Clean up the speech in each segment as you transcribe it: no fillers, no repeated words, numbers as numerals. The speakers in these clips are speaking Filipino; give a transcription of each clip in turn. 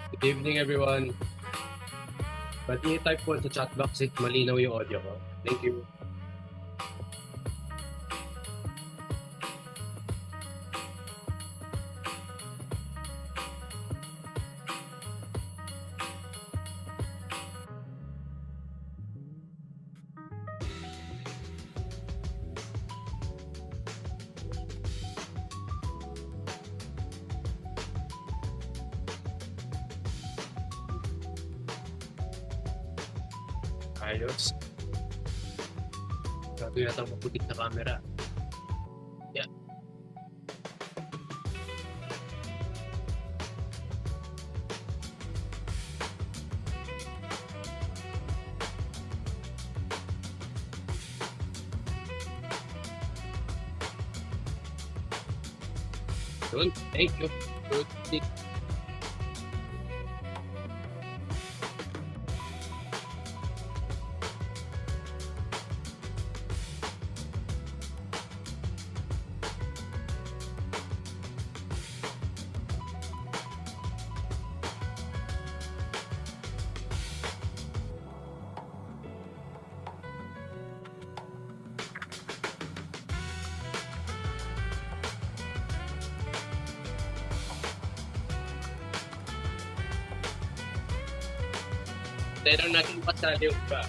Good evening, everyone. Pwede i-type po sa chat box if malinaw yung audio ko. Thank you. Ayos. Bago yata maputik na camera. Yeah. Good. Thank you. Good. Tayo natin pasali yung ba.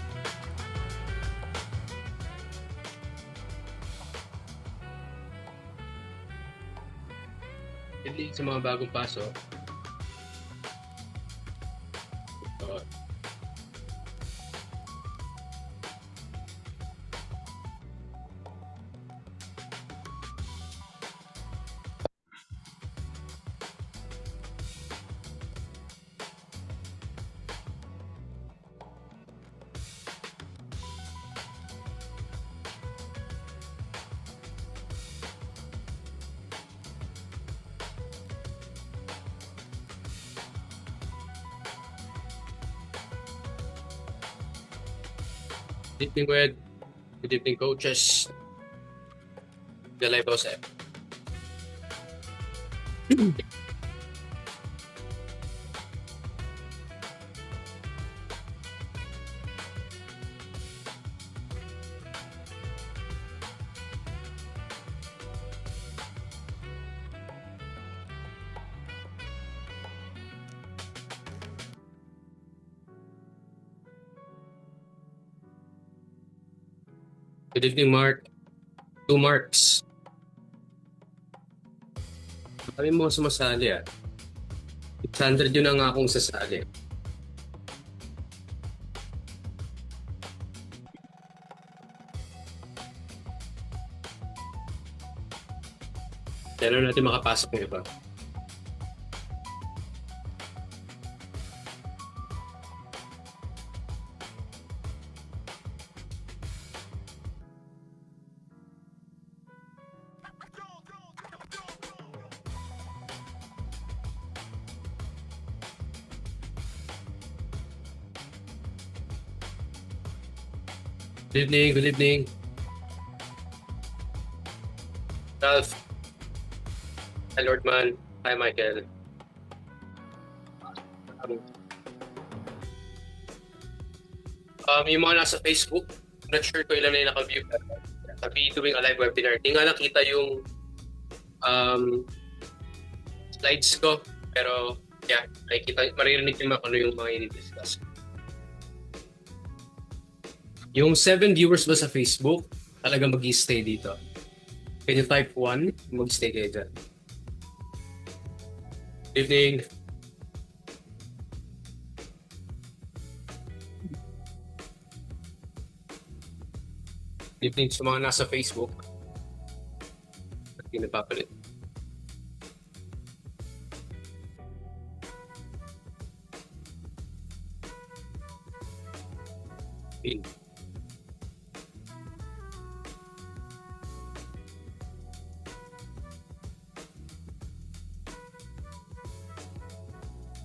Hindi sa mga bagong paso. Uh, Good evening, Wed. Good evening, coaches. Galay po sir. Good evening, Mark. 2 marks. Kami mo sumasali ah. 600 yun ang akong sasali. Kailan natin makapasok ng iba? Good evening, good evening. Ralph. Hi, Lordman. Hi, Michael. Yung mga nasa Facebook, not sure ko ilan na yung naka-view. Sabi doing a live webinar. Hindi nga nakita yung slides ko. Pero, yeah, nakikita, maririnig naman ano yung mga i-discuss. Yung 7 viewers ba sa Facebook, talaga mag-i-stay dito. Can you type 1? Mag-stay kayo dyan. Good evening. Good evening sa mga nasa Facebook. At hindi napapalit. In.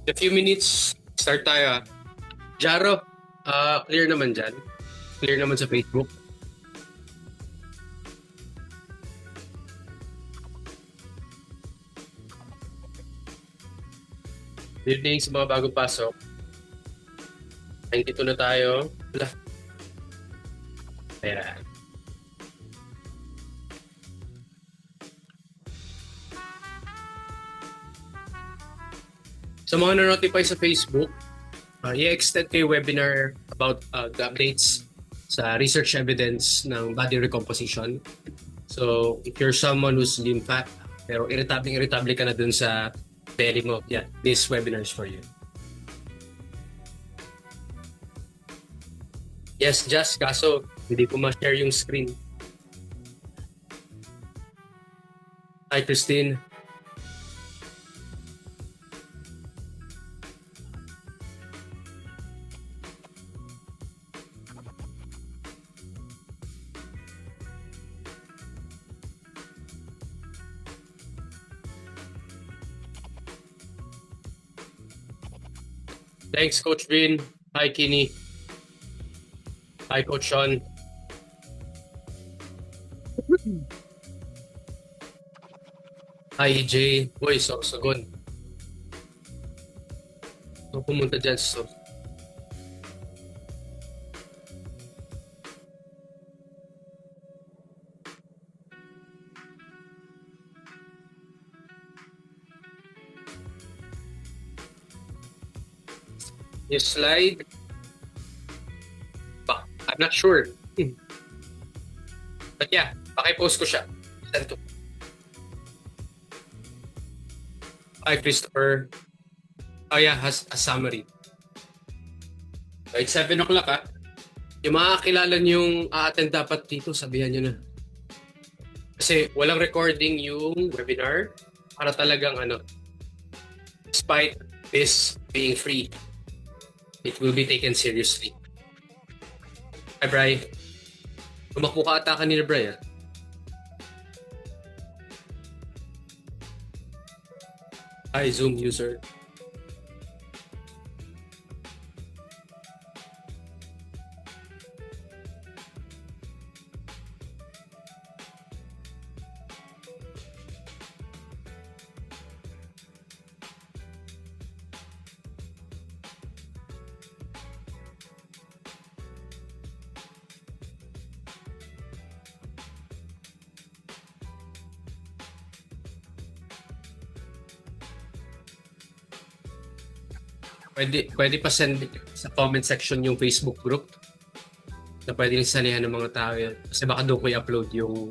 In a few minutes, start tayo. Jaro, clear naman dyan. Clear naman sa Facebook. Good evening sa mga bagong pasok. Ay, dito na tayo. Wala. Ayan. Sa mga na-notify sa Facebook, i-extend kayo webinar about the updates sa research evidence ng body recomposition. So, if you're someone who's lean fat, pero irritable ka na dun sa belly mo, yeah, this webinar is for you. Yes, just kaso hindi ko ma-share yung screen. Hi, Christine. Thanks, Coach Vin. Hi, Kini. Hi, Coach Sean. Hi, EJ. Uy, Sorsogon. So, pumunta dyan sa yung slide. I'm not sure. But yeah, pakipost ko siya. Send to. Hi, Christopher. Oh yeah, has a summary. So, it's 7 o'clock ah. Yung mga kakilala niyong a-attend dapat dito, sabihan niyo na. Kasi walang recording yung webinar para talagang despite this being free, it will be taken seriously. Hi, Bri. Tumakbo ka ata kanina, Bri. Hi, Zoom user. Pwede pa send sa comment section yung Facebook group na pwede rin salihan ng mga tao yan. Kasi baka doon ko i-upload yung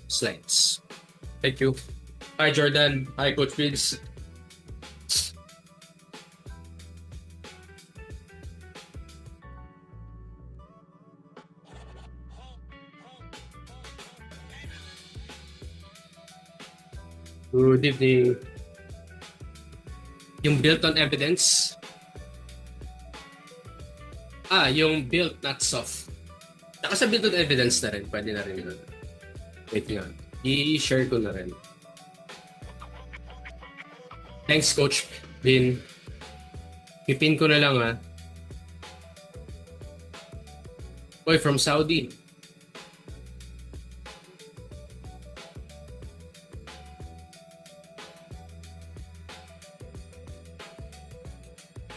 slides. Thank you. Hi, Jordan. Hi, Coach Vince. Good evening. Yung built on evidence. Yung built, not soft. Saka sa built on evidence na rin. Pwede na rin yun. Wait nga. I-share ko na rin. Thanks, Coach Bin. Pipin ko na lang Boy, from Saudi.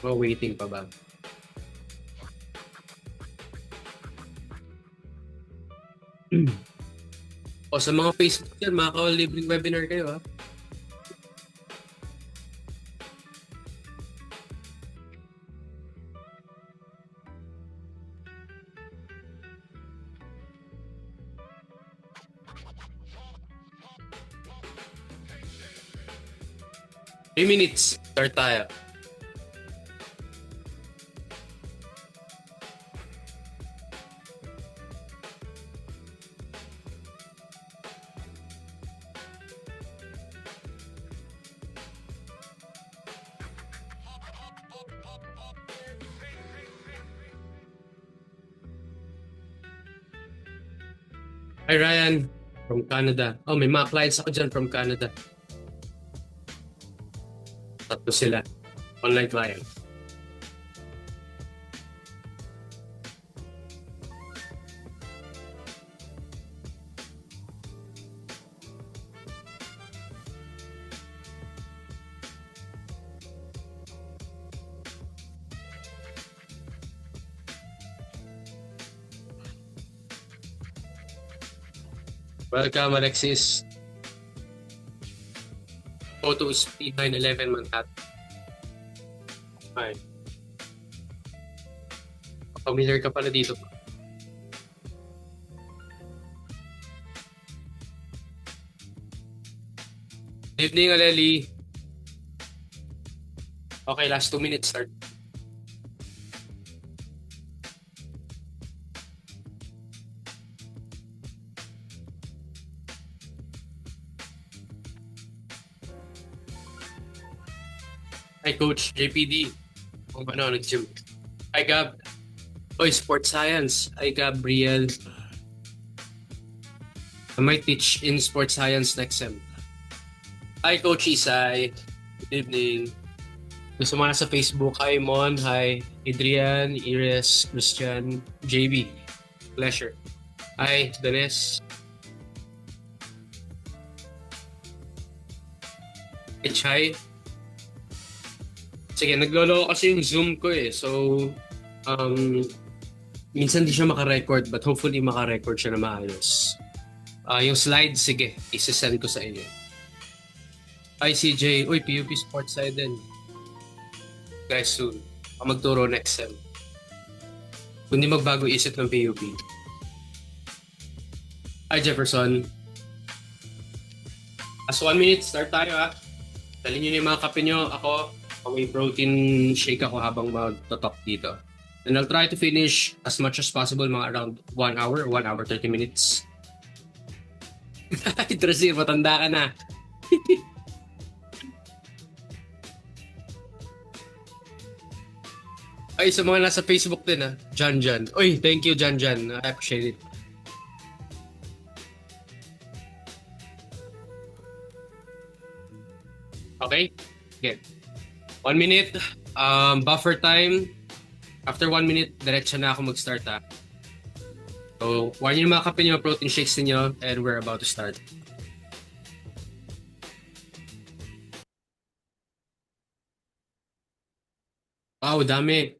Waiting pa ba? O sa mga Facebook yan, makaka-libreng webinar kayo ha. Three minutes. Start tayo. Hi, Ryan. From Canada. Oh, may mga clients ako dyan from Canada. Tatlo sila. Online client. Welcome, Alexis. Photo Speed 911 Manhattan. Ay, familiar ka pala dito. Good evening, Aleli. Okay, last 2 minutes start. Hi, Coach JPD. Kung ano, nag-gym. Hi, Gab. Oy, sports science. Hi, Gabriel. I might teach in sports science next sem. Hi, Coach Isai. Good evening. Gusto mo na sa Facebook. Hi, Mon. Hi, Adrian, Iris, Christian, JB. Pleasure. Hi, Danes. Hi. Sige, naglolo kasi yung Zoom ko eh. So, um, minsan di siya makarecord but hopefully makarecord siya na maayos. Yung slides, sige, isasend ko sa inyo. Hi, CJ. Uy, PUP Sports Side din. Guys, soon. Ako magturo next sem. Kung di magbago isip ng PUP. Hi, Jefferson. As 1 minute, start tayo ha. Dali nyo na yung mga kape nyo. Ako, may protein shake ako habang mag-talk dito. And I'll try to finish as much as possible, mga around 1 hour, 1 hour 30 minutes. Trasir, matanda ka na. Ay, sa mga nasa Facebook din ha. Jan. Uy, thank you, Jan. I appreciate it. Okay? Again. 1 minute. Buffer time. After 1 minute, diretso na ako mag-start ha. So, kuha nyo yung mga kape nyo, protein shakes niyo, and we're about to start. Wow, dami.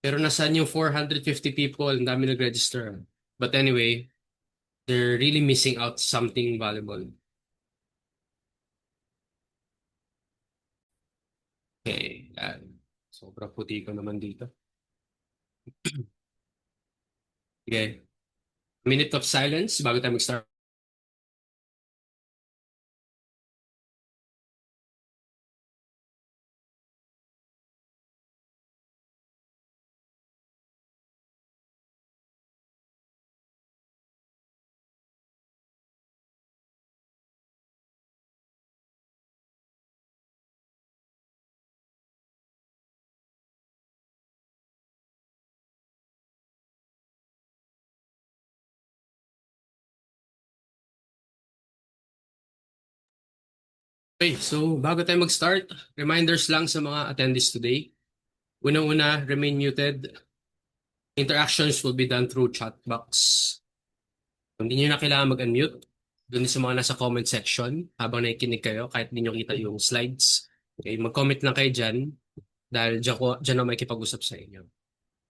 Pero nasaan yung 450 people? Ang dami nag-register. But anyway, they're really missing out something valuable. Okay. Sobrang puti ko naman dito. Okay. Minute of silence bago tayo mag-start. Okay, so bago tayo mag-start, reminders lang sa mga attendees today. Unang-una, remain muted. Interactions will be done through chat box. Hindi nyo na kailangan mag-unmute. Doon sa mga nasa comment section habang nakikinig kayo kahit hindi nyo kita yung slides. Okay, mag-comment lang kayo dyan dahil dyan na may kipag-usap sa inyo.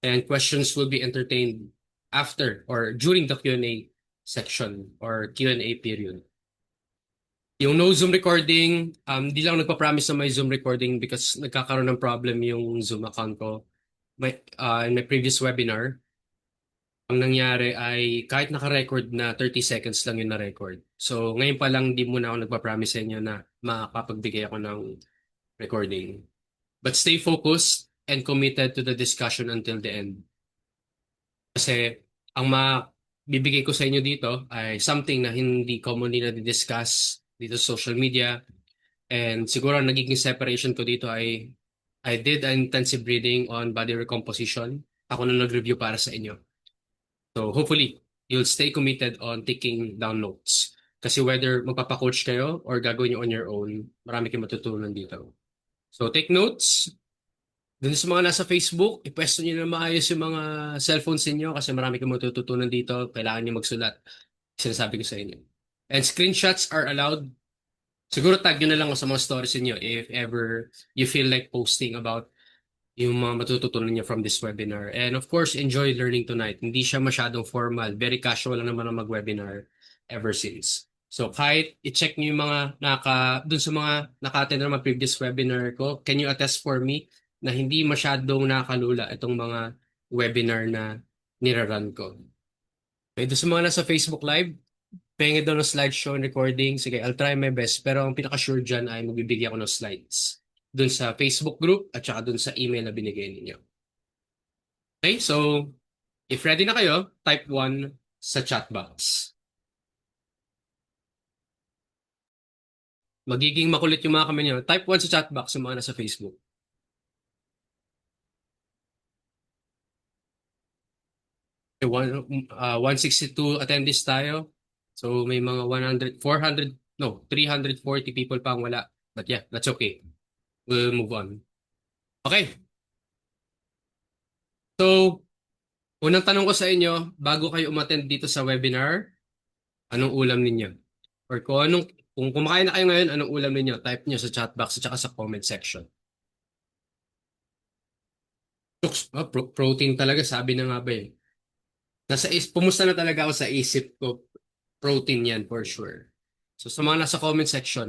And questions will be entertained after or during the Q&A section or Q&A period. Yung no Zoom recording, di lang nagpa-promise na may Zoom recording because nagkakaroon ng problem yung Zoom account ko. In my previous webinar, ang nangyari ay kahit naka-record na 30 seconds lang yung na-record. So ngayon pa lang di muna ako nagpa-promise sa inyo na makapagbigay ako ng recording. But stay focused and committed to the discussion until the end. Kasi ang bibigay ko sa inyo dito ay something na hindi commonly na-discuss dito sa social media. And siguro ang nagiging separation ko dito ay I did an intensive reading on body recomposition. Ako na nag-review para sa inyo. So hopefully, you'll stay committed on taking down notes. Kasi whether magpapacoach kayo or gagawin nyo on your own, marami kayong matutunan dito. So take notes. Dun sa mga nasa Facebook, ipwesto nyo na maayos yung mga cellphones ninyo kasi marami kayong matututunan dito. Kailangan nyo magsulat. Sinasabi ko sa inyo. And screenshots are allowed. Siguro tag nyo na lang sa mga stories niyo if ever you feel like posting about yung mga matututunan niyo from this webinar. And of course, enjoy learning tonight. Hindi siya masyadong formal. Very casual lang naman ang mag-webinar. ever since. So kahit i-check niyo yung mga dun sa mga naka-attend ng mga previous webinar ko, can you attest for me na hindi masyadong nakalula itong mga webinar na nirarun ko. Okay, doon sa mga nasa Facebook Live, pengen daw ng slideshow and recording. Sige, I'll try my best. Pero ang pinaka-sure dyan ay magbibigay ako ng slides. Doon sa Facebook group at saka doon sa email na binigay ninyo. Okay, so if ready na kayo, type 1 sa chat box. Magiging makulit yung mga kamay nyo. Type 1 sa chat box yung mga nasa Facebook. 162 attendees tayo. So may mga 100, 400, no, 340 people pang wala. But yeah, that's okay. We'll move on. Okay. So, unang tanong ko sa inyo, bago kayo umattend dito sa webinar, anong ulam ninyo? Or kung kumakain na kayo ngayon, anong ulam ninyo? Type nyo sa chat box at saka sa comment section. Protein talaga, sabi na nga ba eh. Pumusta na talaga ako sa isip ko, protein yan for sure. So sa mga nasa comment section,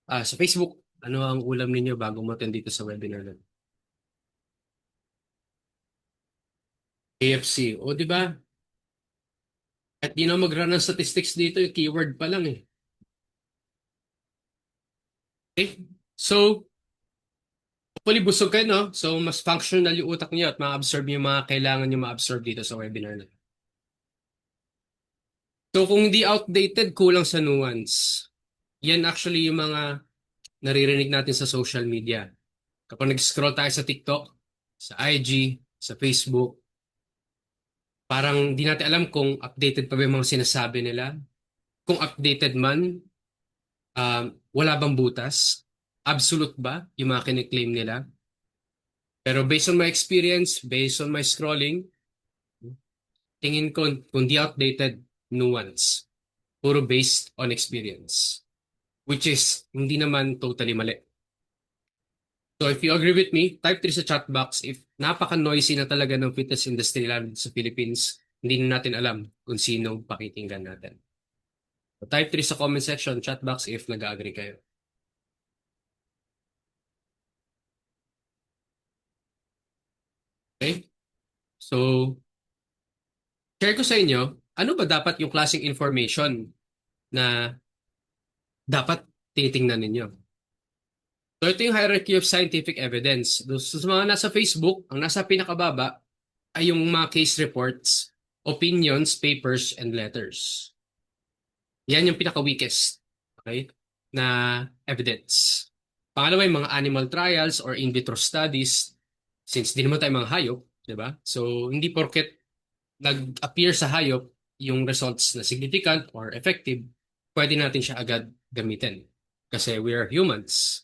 sa Facebook, ano ang ulam ninyo bago umattend dito sa webinar na? KFC. O, di ba? At di na mag-run ng statistics dito, yung keyword pa lang eh. Okay? So, hopefully busog kayo, no? So, mas functional yung utak niyo at ma-absorb yung mga kailangan nyo ma-absorb dito sa webinar na. So, kung hindi outdated, kulang sa nuance. Yan actually yung mga naririnig natin sa social media. Kapag nag-scroll tayo sa TikTok, sa IG, sa Facebook, parang di natin alam kung updated pa ba yung mga sinasabi nila. Kung updated man, wala bang butas? Absolute ba yung mga kiniklaim nila? Pero based on my experience, based on my scrolling, tingin ko kung di outdated, nuance. Puro based on experience. Which is, hindi naman totally mali. So if you agree with me, type 3 sa chat box. If napaka-noisy na talaga ng fitness industry lalo sa Philippines, hindi na natin alam kung sino pakikinggan natin. So type 3 sa comment section, chat box if nag-agree kayo. Okay? So, share ko sa inyo, ano ba dapat yung klaseng information na dapat titingnan ninyo? So ito yung hierarchy of scientific evidence. So, sa mga nasa Facebook, ang nasa pinakababa ay yung mga case reports, opinions, papers, and letters. Yan yung pinaka-weakest, okay, na evidence. Pangalawa yung mga animal trials or in vitro studies, since di naman tayo mga hayop, di ba? So, hindi porket nag-appear sa hayop yung results na significant or effective, pwede natin siya agad gamitin. Kasi we are humans.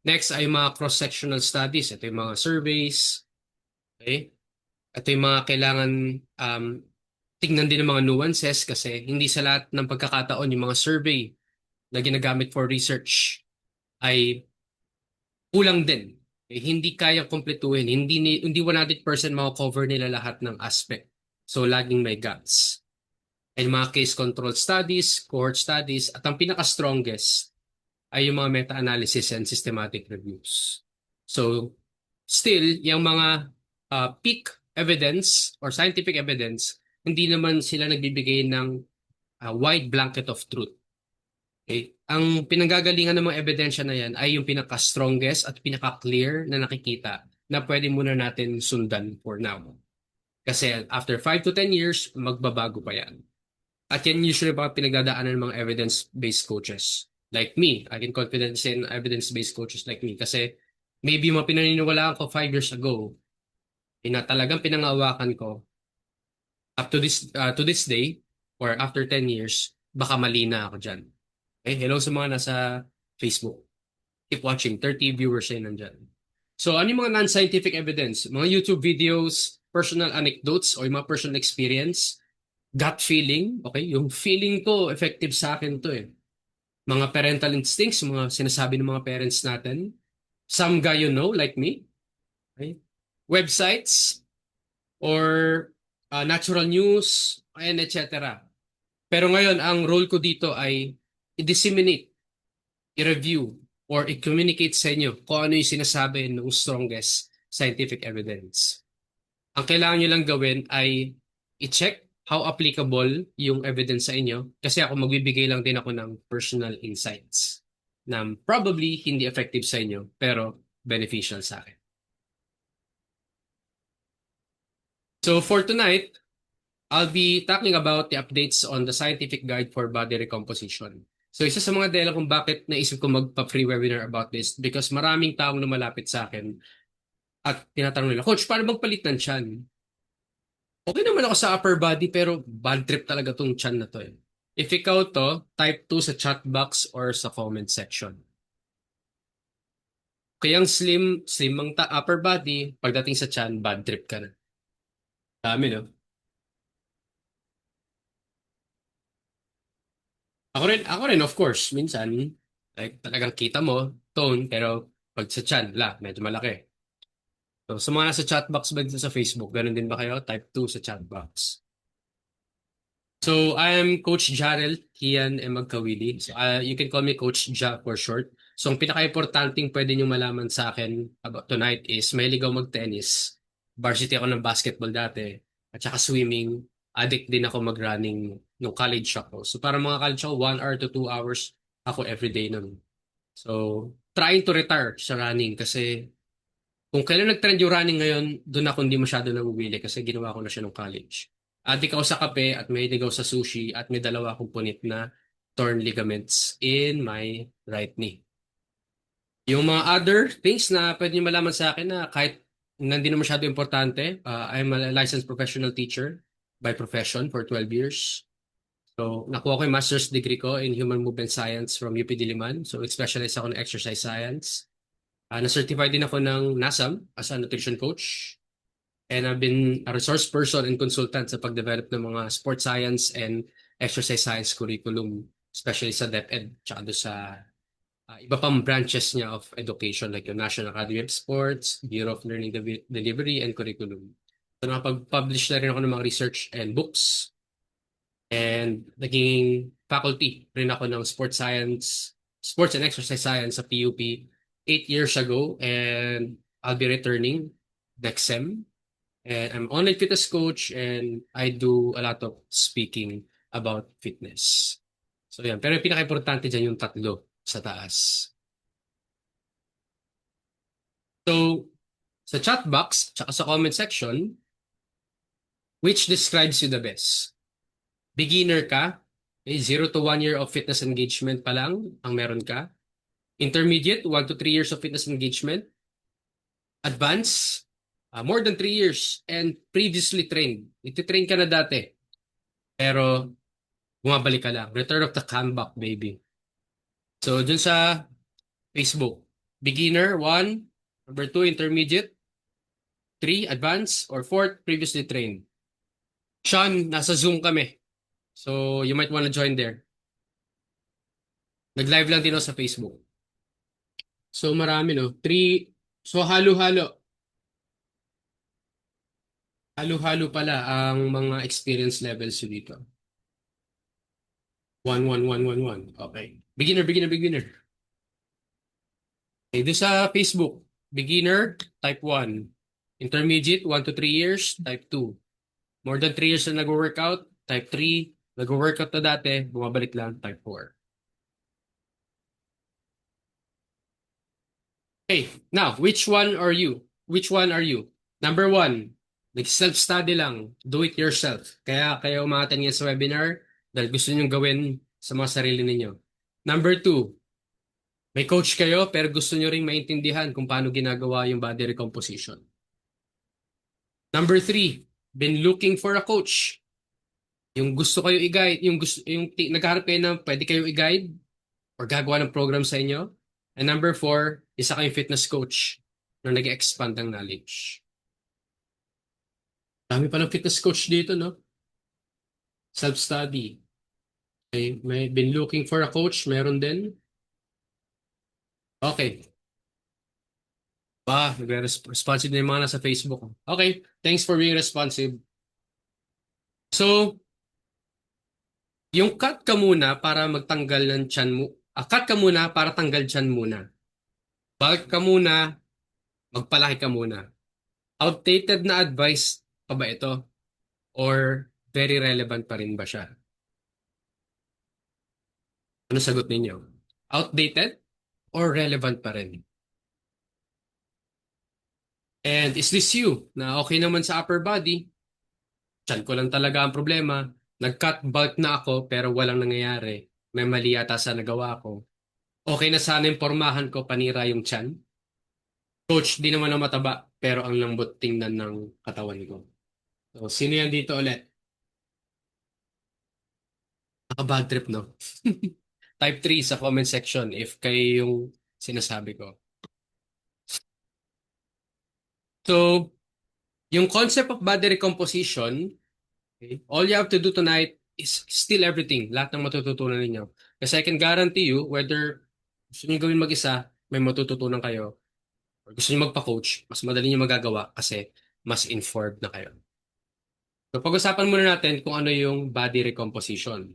Next ay mga cross-sectional studies. Ito yung mga surveys. Okay? Ito yung mga kailangan tingnan din ng mga nuances kasi hindi sa lahat ng pagkakataon yung mga survey na ginagamit for research ay kulang din. Hindi kayang kumpletuhin. Hindi 100% mako-cover nila lahat ng aspect. So, laging may gaps. And mga case control studies, cohort studies, at ang pinaka-strongest ay yung mga meta-analysis and systematic reviews. So, still, yung mga peak evidence or scientific evidence, hindi naman sila nagbibigay ng wide blanket of truth. Okay? Ang pinanggagalingan ng mga ebidensya na yan ay yung pinaka-strongest at pinaka-clear na nakikita na pwede muna natin sundan for now. Kasi after 5 to 10 years, magbabago pa yan. At yan usually mga pinagdadaanan ng mga evidence-based coaches. Like me, I can confidence in evidence-based coaches like me. Kasi maybe mga pinaniniwalaan ko 5 years ago, na talagang pinangawakan ko up to this day, or after 10 years, baka mali na ako dyan. Okay, hello sa mga nasa Facebook. Keep watching, 30 viewers ay nandyan. So ano yung mga non-scientific evidence? Mga YouTube videos, personal anecdotes, o yung mga personal experience, gut feeling, okay? Yung feeling ko, effective sa akin to eh. Mga parental instincts, mga sinasabi ng mga parents natin. Some guy you know, like me. Okay? Websites, or natural news, and etc. Pero ngayon, ang role ko dito ay i-disseminate, i-review, or i-communicate sa inyo kung ano yung sinasabi ng strongest scientific evidence. Ang kailangan nyo lang gawin ay i-check how applicable yung evidence sa inyo kasi ako magbibigay lang din ako ng personal insights na probably hindi effective sa inyo pero beneficial sa akin. So for tonight, I'll be talking about the updates on the scientific guide for body recomposition. So isa sa mga dahilan kung bakit naisip ko magpa-free webinar about this because maraming taong lumalapit sa akin at tinatanong nila, Coach, paano magpalit ng tiyan? Okay naman ako sa upper body pero bad trip talaga tong tiyan na to eh. If ikaw to, type 2 sa chat box or sa comment section. Kaya ang slim ang upper body, pagdating sa tiyan, bad trip ka na. Dami no? Ako rin of course, minsan, like talagang kita mo, tone, pero pag sa tiyan, medyo malaki. So, sa mga nasa chat box ba dito sa Facebook, ganun din ba kayo? Type 2 sa chat box. So, I am Coach Jarel Kian M. Magkawili. So, you can call me Coach Ja for short. So, ang pinaka-importanting pwede nyo malaman sa akin about tonight is mahilig ako mag-tennis. Varsity ako ng basketball dati. At saka swimming. Addict din ako mag-running nung college ako. So, para mga college ako, 1 hour to 2 hours ako everyday nun. So, trying to retire sa running kasi kung kailan nag-trend yung running ngayon, doon ako hindi masyado namumili kasi ginawa ko na siya nung college. Adik ako sa kape at may ligaw sa sushi at may dalawa akong punit na torn ligaments in my right knee. Yung mga other things na pwede nyo malaman sa akin na kahit hindi na masyado importante, I'm a licensed professional teacher by profession for 12 years. So, nakuha ko yung master's degree ko in Human Movement Science from UP Diliman. So, specialize ako ng exercise science. Na-certify din ako ng NASM as a nutrition coach. And I've been a resource person and consultant sa pag-develop ng mga sports science and exercise science curriculum, especially sa DepEd, tsaka doon sa iba pang branches niya of education like yung National Academy of Sports, Bureau of Learning Delivery, and Curriculum. So nakapag-publish na rin ako ng mga research and books. And naging faculty rin ako ng sports science, sports and exercise science sa PUP 8 years ago. And I'll be returning next sem. And I'm online fitness coach and I do a lot of speaking about fitness. So yan. Pero yung pinaka-importante dyan yung tatlo sa taas. So, sa chat box, tsaka sa comment section, which describes you the best? Beginner ka, 0 to 1 year of fitness engagement pa lang ang meron ka. Intermediate, 1 to 3 years of fitness engagement. Advanced, more than 3 years and previously trained. Iti-train ka na dati. Pero bumabalik ka lang. Return of the comeback, baby. So, dun sa Facebook, beginner, 1. Number 2, intermediate. 3, advanced. Or 4, previously trained. Sean, nasa Zoom kami. So, you might wanna join there. Nag-live lang din ako sa Facebook. So, marami, no? 3, so halo-halo. Halo-halo pala ang mga experience levels yun dito. 1, 1, 1, 1, 1. Okay. Beginner, beginner, beginner. Okay, doon sa Facebook, beginner, type 1. Intermediate, 1 to 3 years, type 2. More than 3 years na nag-workout, type 3. Nag-workout na dati, bumabalik lang, type 4. Okay, now, which one are you? Which one are you? Number 1, nag-self-study lang, do it yourself. Kaya kayo umaten ngayon sa webinar dahil gusto niyo gawin sa mga sarili ninyo. Number 2, may coach kayo pero gusto niyo ring maintindihan kung paano ginagawa yung body recomposition. Number 3, been looking for a coach. Yung gusto kayo i-guide, naghahanap kayo na pwede kayo i-guide or gagawa ng program sa inyo. And number 4, isa kayong fitness coach na nag-expand ng knowledge. Dami palang fitness coach dito, no? Self-study. Okay, may been looking for a coach, meron din. Okay. Responsive na yung mga nasa Facebook. Okay, thanks for being responsive. So, Yung cut ka muna para magtanggal ng tiyan mo. Cut ka muna para tanggal tiyan muna. Bulk ka muna, magpalaki ka muna. Outdated na advice pa ba ito? Or very relevant pa rin ba siya? Ano sagot ninyo? Outdated or relevant pa rin? And is this you na okay naman sa upper body? Tiyan ko lang talaga ang problema. Nag-cut bulk na ako pero walang nangyayari. May mali yata sa nagawa ko. Okay na sana yung pormahan ko, panira yung tiyan. Coach, di naman ako mataba pero ang lambot tingnan ng katawan ko. So, sino yan dito ulit? Naka-bad trip, no? Type 3 sa comment section if kayo yung sinasabi ko. So, yung concept of body recomposition, okay, all you have to do tonight is still everything. Lahat ng matututunan ninyo. Kasi I can guarantee you, whether gusto niyo gawin mag-isa, may matututunan kayo. Or gusto niyo magpa-coach, mas madali niyo magagawa kasi mas informed na kayo. So, pag-usapan muna natin kung ano yung body recomposition.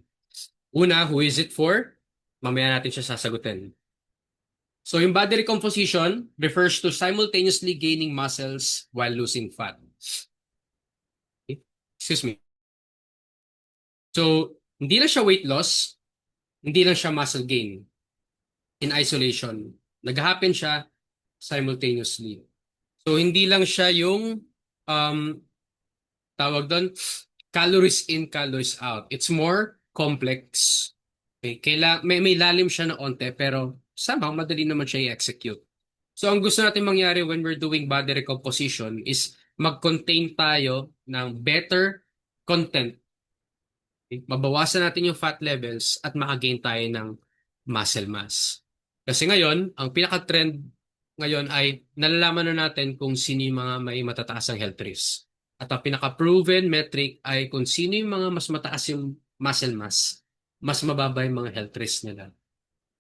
Una, who is it for? Mamaya natin siya sasagutin. So, yung body recomposition refers to simultaneously gaining muscles while losing fat. Okay? Excuse me. So, hindi lang siya weight loss, hindi lang siya muscle gain in isolation. Nag-happen siya simultaneously. So, hindi lang siya yung um, tawag doon, calories in, calories out. It's more complex. Okay? May lalim siya na onte, pero somehow madali naman siya i-execute. So, ang gusto natin mangyari when we're doing body recomposition is mag-contain tayo ng better content. Okay? Mabawasan natin yung fat levels at makagain tayo ng muscle mass. Kasi ngayon, ang pinaka-trend ngayon ay nalalaman na natin kung sino yung mga may matataas ang health risk. At ang pinaka-proven metric ay kung sino yung mga mas mataas yung muscle mass, mas mababa yung mga health risk nila.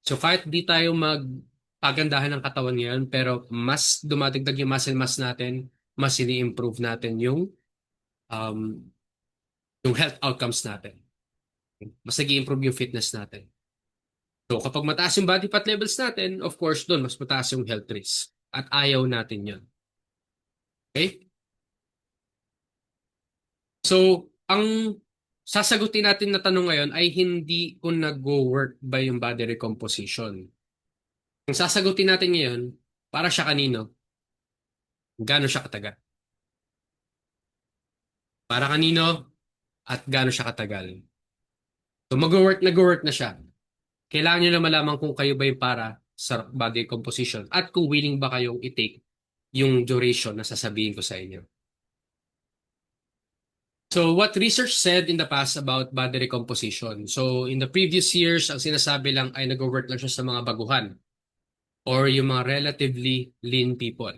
So kahit di tayo magpagandahan ng katawan ngayon, pero mas dumadagdag yung muscle mass natin, mas ini-improve natin um, yung health outcomes natin. Mas nag-i-improve yung fitness natin. So kapag mataas yung body fat levels natin, of course, doon mas mataas yung health risk. At ayaw natin yun. Okay? So, ang sasagutin natin na tanong ngayon ay hindi kung nag-work ba yung body recomposition. Ang sasagutin natin ngayon, para siya kanino? Gaano siya katagal? Para kanino at gaano siya katagal? So, nag-work na siya. Kailangan nyo na malaman kung kayo ba yung para sa body composition at kung willing ba kayong i-take yung duration na sasabihin ko sa inyo. So, what research said in the past about body recomposition? So, in the previous years, ang sinasabi lang ay nag-work lang siya sa mga baguhan or yung mga relatively lean people.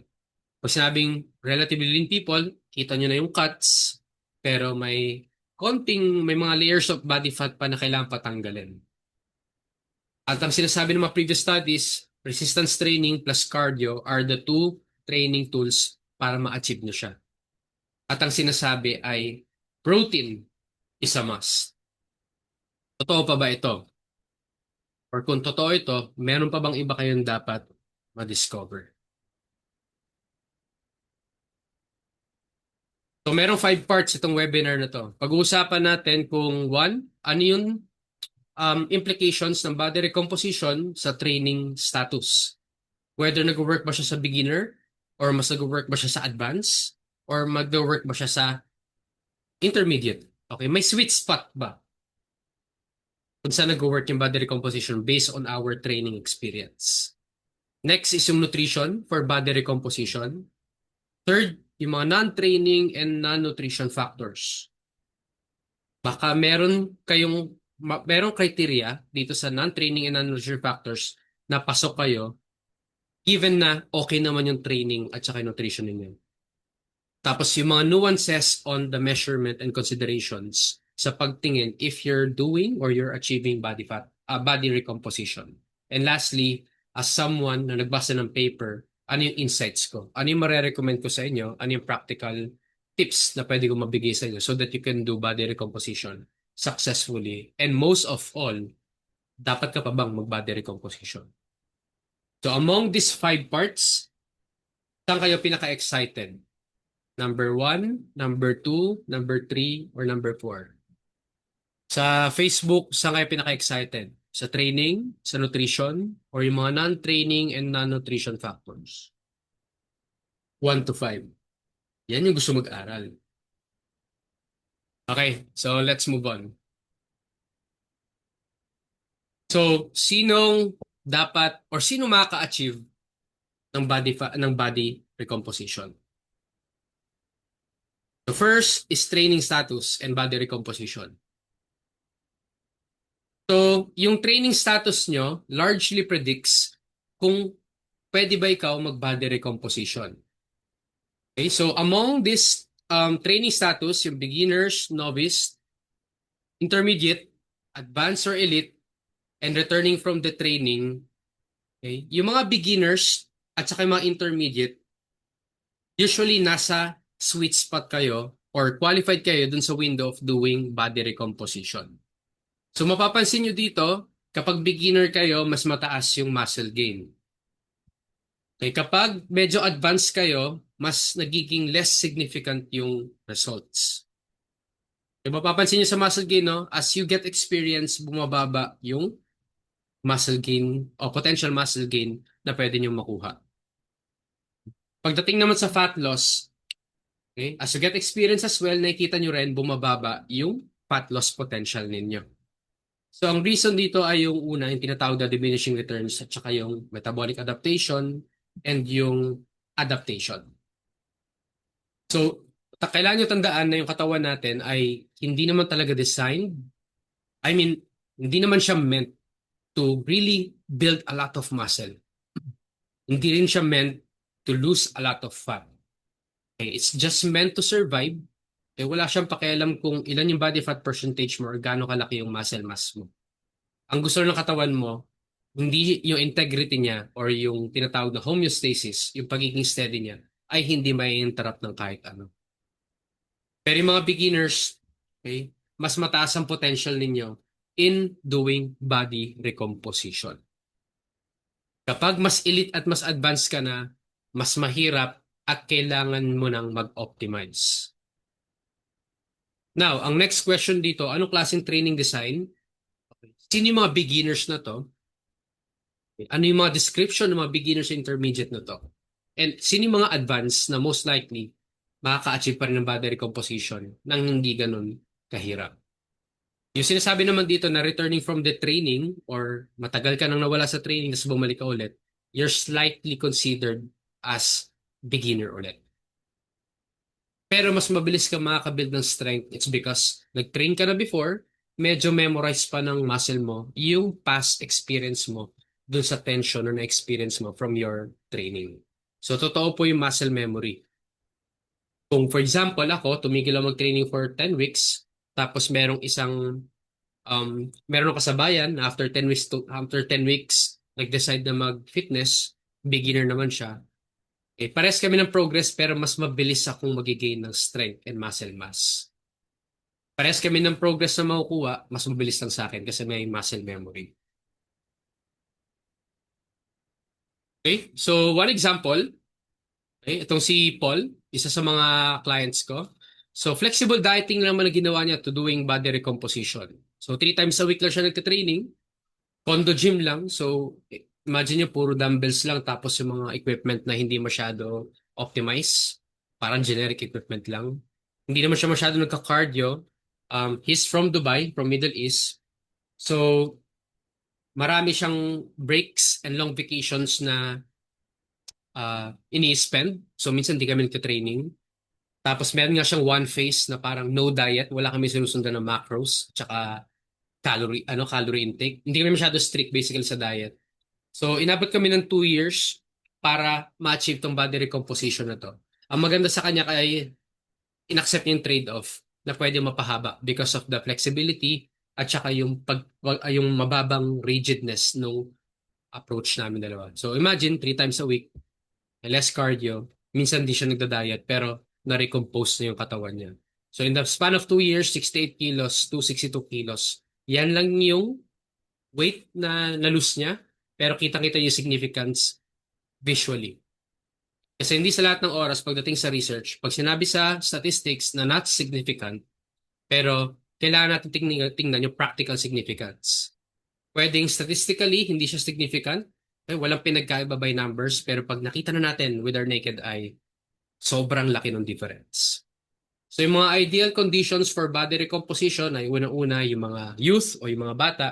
Pag sinabing relatively lean people, kita nyo na yung cuts, pero may mga layers of body fat pa na kailangan patanggalin. At ang sinasabi ng mga previous studies, resistance training plus cardio are the two training tools para ma-achieve nyo siya. At ang sinasabi ay protein is a must. Totoo pa ba ito? Or kung totoo ito, meron pa bang iba kayong dapat ma-discover? So, merong 5 parts itong webinar na to. Pag-uusapan natin kung one, ano yung implications ng body recomposition sa training status. Whether nag-work ba siya sa beginner, or mas nag-work ba siya sa advanced, or mag-work ba siya sa intermediate. Okay, may sweet spot ba kung saan nag-work yung body recomposition based on our training experience. Next is yung nutrition for body recomposition. Third, yung mga non-training and non-nutrition factors. Baka merong criteria dito sa non-training and non-nutrition factors na pasok kayo given na okay naman yung training at saka yung nutrition ninyo. Tapos yung mga nuances on the measurement and considerations sa pagtingin if you're doing or you're achieving body recomposition. And lastly, as someone na nagbasa ng paper, ano yung insights ko? Ano yung marerecommend ko sa inyo? Ano yung practical tips na pwede ko mabigay sa inyo so that you can do body recomposition successfully? And most of all, dapat ka pa bang mag-body recomposition? So among these 5 parts, saan kayo pinaka-excited? Number 1, number 2, number 3, or number 4? Sa Facebook, saan kayo pinaka-excited? Sa training, sa nutrition, or yung mga non-training and non-nutrition factors? 1 to 5. Yan yung gusto mag-aral. Okay, so let's move on. So, sinong dapat or sino makaka-achieve ng body recomposition? The first is training status and body recomposition. So, yung training status nyo largely predicts kung pwede ba ikaw mag-body recomposition. Okay, so among this training status, yung beginners, novice, intermediate, advanced or elite, and returning from the training, okay, yung mga beginners at saka yung mga intermediate, usually nasa sweet spot kayo or qualified kayo dun sa window of doing body recomposition. So mapapansin nyo dito, kapag beginner kayo, mas mataas yung muscle gain. Okay, kapag medyo advanced kayo, mas nagiging less significant yung results. Okay, mapapansin nyo sa muscle gain, no? As you get experience, bumababa yung muscle gain o potential muscle gain na pwede nyo makuha. Pagdating naman sa fat loss, okay, as you get experience as well, nakikita nyo rin bumababa yung fat loss potential ninyo. So ang reason dito ay yung una, yung tinatawag na diminishing returns at saka yung metabolic adaptation and yung adaptation. So kailangan nyo tandaan na yung katawan natin ay hindi naman talaga designed, hindi naman siya meant to really build a lot of muscle. Hindi rin siya meant to lose a lot of fat. Okay, it's just meant to survive. Eh, wala siyang pakialam kung ilan yung body fat percentage mo or gaano kalaki yung muscle mass mo. Ang gusto ng katawan mo, hindi yung integrity niya or yung tinatawag na homeostasis, yung pagiging steady niya, ay hindi may interrupt ng kahit ano. Pero yung mga beginners, okay, mas mataas ang potential ninyo in doing body recomposition. Kapag mas elite at mas advanced ka na, mas mahirap at kailangan mo nang mag-optimize. Now, ang next question dito, anong klaseng training design? Sino yung mga beginners na to? Ano yung mga description ng mga beginners intermediate na to? And sino yung mga advanced na most likely makaka-achieve pa rin ng body recomposition nang hindi ganun kahirap? Yung sinasabi naman dito na returning from the training or matagal ka nang nawala sa training tapos bumalik ka ulit, you're slightly considered as beginner ulit. Pero mas mabilis ka makakabuild ng strength. It's because nag-train ka na before, medyo memorize pa ng muscle mo yung past experience mo dun sa tension or na-experience mo from your training. So, totoo po yung muscle memory. Kung for example, ako, tumigil ako mag-training for 10 weeks, tapos meron akong kasabayan na after 10 weeks, nag-decide na mag-fitness, beginner naman siya. Okay, pares kami ng progress pero mas mabilis akong magigain ng strength and muscle mass. Pares kami ng progress na makukuha, mas mabilis lang sa akin kasi may muscle memory. Okay, so one example, okay, itong si Paul, isa sa mga clients ko. So flexible dieting naman na ginawa niya to doing body recomposition. So 3 times a week lang siya nagka-training, condo gym lang. So imagine niyo puro dumbbells lang tapos yung mga equipment na hindi masyado optimize. Parang generic equipment lang. Hindi naman siya masyado nagka-cardio. He's from Dubai, from Middle East. So marami siyang breaks and long vacations na ini-spend. So minsan di kami nagka-training. Tapos meron nga siyang one phase na parang no diet. Wala kami sinusundan ng macros. Tsaka calorie intake. Hindi kami masyado strict basically sa diet. So, inabot kami ng 2 years para ma-achieve tong body recomposition na to. Ang maganda sa kanya kay inaccept niya yung trade-off na pwede mapahaba because of the flexibility at saka yung mababang rigidness ng approach namin dalawa. So, imagine 3 times a week, less cardio, minsan di siya nagda-diet pero na-recompose na yung katawan niya. So in the span of 2 years, 68 kilos to 62 kilos. Yan lang yung weight na na-lose niya, pero kitang-kita yung significance visually. Kasi hindi sa lahat ng oras pagdating sa research, pag sinabi sa statistics na not significant, pero kailangan natin tingnan yung practical significance. Pwedeng statistically, hindi siya significant, walang pinagkaiba by numbers, pero pag nakita na natin with our naked eye, sobrang laki ng difference. So yung mga ideal conditions for body recomposition ay unang-una yung mga youth o yung mga bata,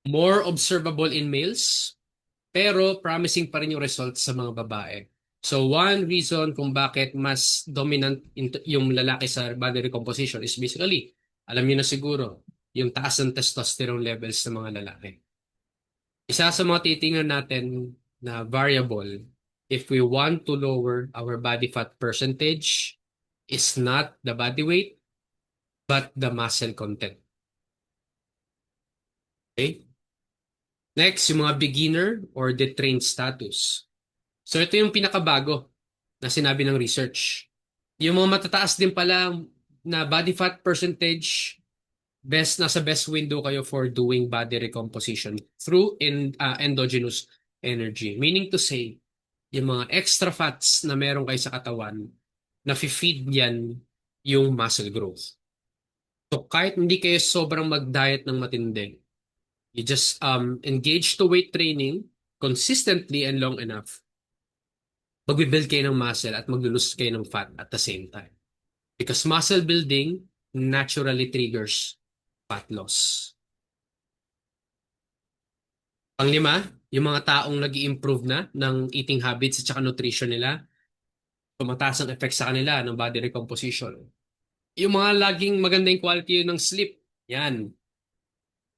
more observable in males, pero promising pa rin yung results sa mga babae. So one reason kung bakit mas dominant yung lalaki sa body recomposition is basically, alam niyo na siguro, yung taas ng testosterone levels ng mga lalaki. Isa sa mga titingnan natin na variable, if we want to lower our body fat percentage, is not the body weight, but the muscle content. Okay? Next, yung mga beginner or detrained status. So ito yung pinakabago na sinabi ng research. Yung mga matataas din pala na body fat percentage, nasa best window kayo for doing body recomposition through endogenous energy. Meaning to say, yung mga extra fats na meron kayo sa katawan, na-feed yan yung muscle growth. So kahit hindi kayo sobrang mag-diet ng matindi, you just engage to weight training consistently and long enough, magbibuild kayo ng muscle at maglulose kayo ng fat at the same time. Because muscle building naturally triggers fat loss. Panglima, yung mga taong nag improve na ng eating habits at saka nutrition nila, tumataas ang effect sa kanila ng body recomposition. Yung mga laging magandang quality ng sleep, yan,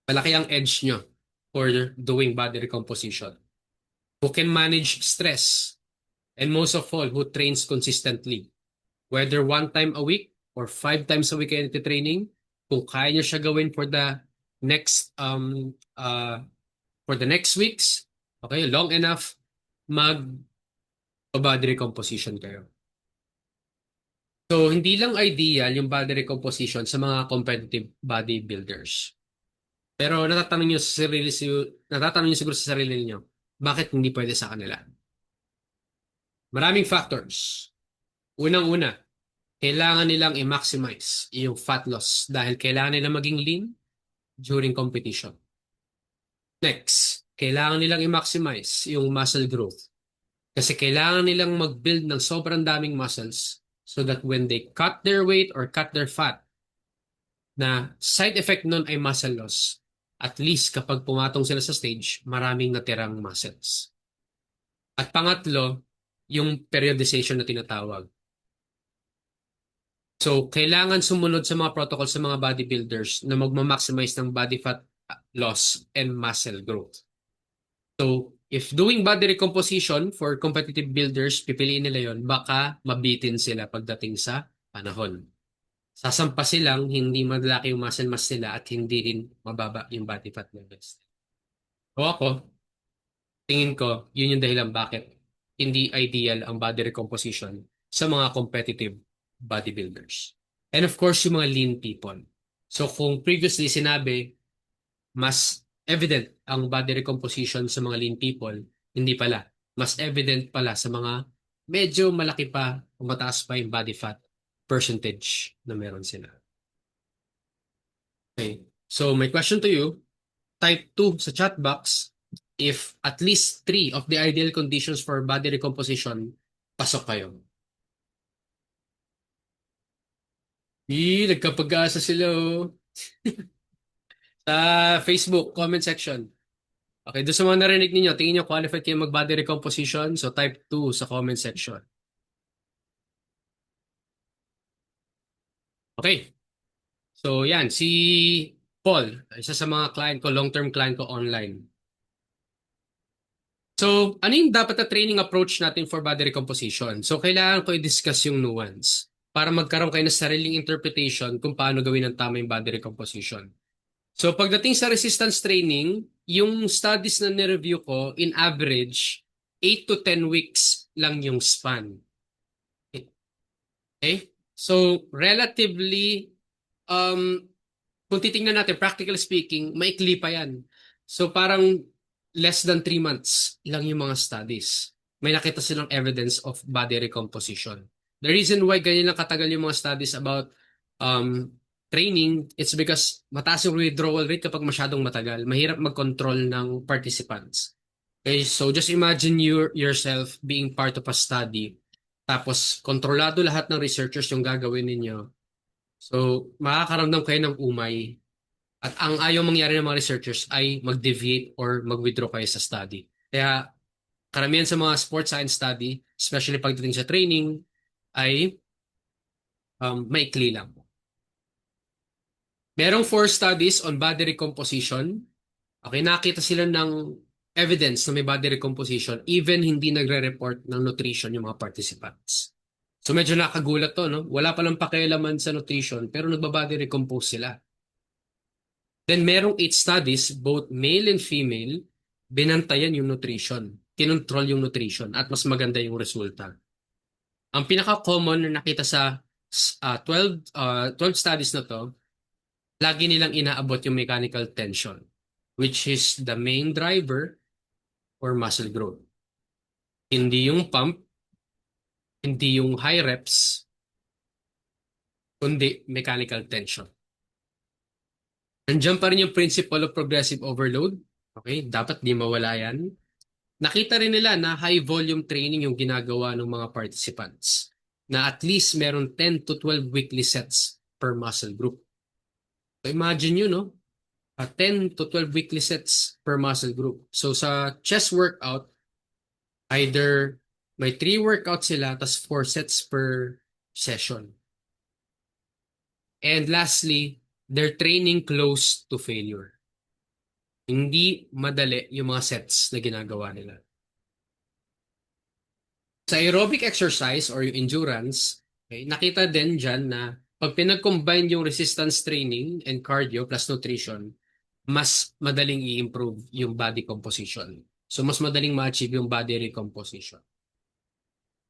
malaki ang edge nyo for doing body recomposition. Who can manage stress, and most of all, who trains consistently. Whether 1 time a week or 5 times a week kayo training, kung kaya nyo siya gawin next for the next weeks, okay, long enough, body recomposition kayo. So, hindi lang ideal yung body recomposition sa mga competitive bodybuilders. Pero natatanong nyo siguro sa sarili niyo, bakit hindi pwede sa kanila? Maraming factors. Unang-una, kailangan nilang i-maximize yung fat loss dahil kailangan nilang maging lean during competition. Next, kailangan nilang i-maximize yung muscle growth kasi kailangan nilang mag-build ng sobrang daming muscles so that when they cut their weight or cut their fat, na side effect nun ay muscle loss. At least kapag pumatong sila sa stage, maraming natirang muscles. At pangatlo, yung periodization na tinatawag. So, kailangan sumunod sa mga protocols sa mga bodybuilders na magmamaximize ng body fat loss and muscle growth. So, if doing body recomposition for competitive builders, pipiliin nila yon, baka mabitin sila pagdating sa panahon. Sasampa silang hindi malaki yung muscle mass nila at hindi rin mababa yung body fat levels. O ako, tingin ko, yun yung dahilan bakit hindi ideal ang body recomposition sa mga competitive bodybuilders. And of course, yung mga lean people. So kung previously sinabi, mas evident ang body recomposition sa mga lean people, hindi pala. Mas evident pala sa mga medyo malaki pa o mataas pa yung body fat percentage na meron sila. Okay. So my question to you, type 2 sa chat box, if at least 3 of the ideal conditions for body recomposition, pasok kayo. Nagkapag-asa sila oh. Sa Facebook, comment section. Okay, doon sa mga narinig ninyo, tingin nyo qualified kayo mag-body recomposition, so type 2 sa comment section. Okay. So yan, si Paul, isa sa mga client ko, long-term client ko online. So, ano yung dapat na training approach natin for body recomposition? So, kailangan ko i-discuss yung nuance para magkaroon kayo ng sariling interpretation kung paano gawin ang tama yung body recomposition. So, pagdating sa resistance training, yung studies na nireview ko, in average, 8 to 10 weeks lang yung span. Okay? So, relatively, um, kung titingnan natin, practically speaking, maikli pa yan. So, parang less than 3 months lang yung mga studies. May nakita silang evidence of body recomposition. The reason why ganyan lang katagal yung mga studies about um, training, it's because mataas yung withdrawal rate kapag masyadong matagal. Mahirap mag-control ng participants. Okay, so just imagine yourself being part of a study. Tapos, kontrolado lahat ng researchers yung gagawin ninyo. So, makakaramdam kayo ng umay. At ang ayaw mangyari ng mga researchers ay mag-deviate or mag-withdraw kayo sa study. Kaya, karamihan sa mga sports science study, especially pagdating sa training, ay maikli lang. Merong 4 studies on body recomposition. Okay, nakita sila ng evidence na may body recomposition even hindi nagre-report ng nutrition yung mga participants. So medyo nakagulat to, no? Wala palang pakialaman sa nutrition pero nagbabody recompose sila. Then merong 8 studies, both male and female, binantayan yung nutrition. Kinontrol yung nutrition at mas maganda yung resulta. Ang pinaka-common na nakita sa 12 studies na to, lagi nilang inaabot yung mechanical tension, which is the main driver for muscle growth. Hindi yung pump, hindi yung high reps, kundi mechanical tension. Nandiyan pa rin yung principle of progressive overload. Okay, dapat di mawala yan. Nakita rin nila na high volume training yung ginagawa ng mga participants. Na at least meron 10 to 12 weekly sets per muscle group. So imagine nyo, no? 10 to 12 weekly sets per muscle group. So sa chest workout, either may 3 workouts sila, tas 4 sets per session. And lastly, they're training close to failure. Hindi madali yung mga sets na ginagawa nila. Sa aerobic exercise or yung endurance, okay, nakita din dyan na pag pinag-combine yung resistance training and cardio plus nutrition, mas madaling i-improve yung body composition. So mas madaling ma-achieve yung body recomposition.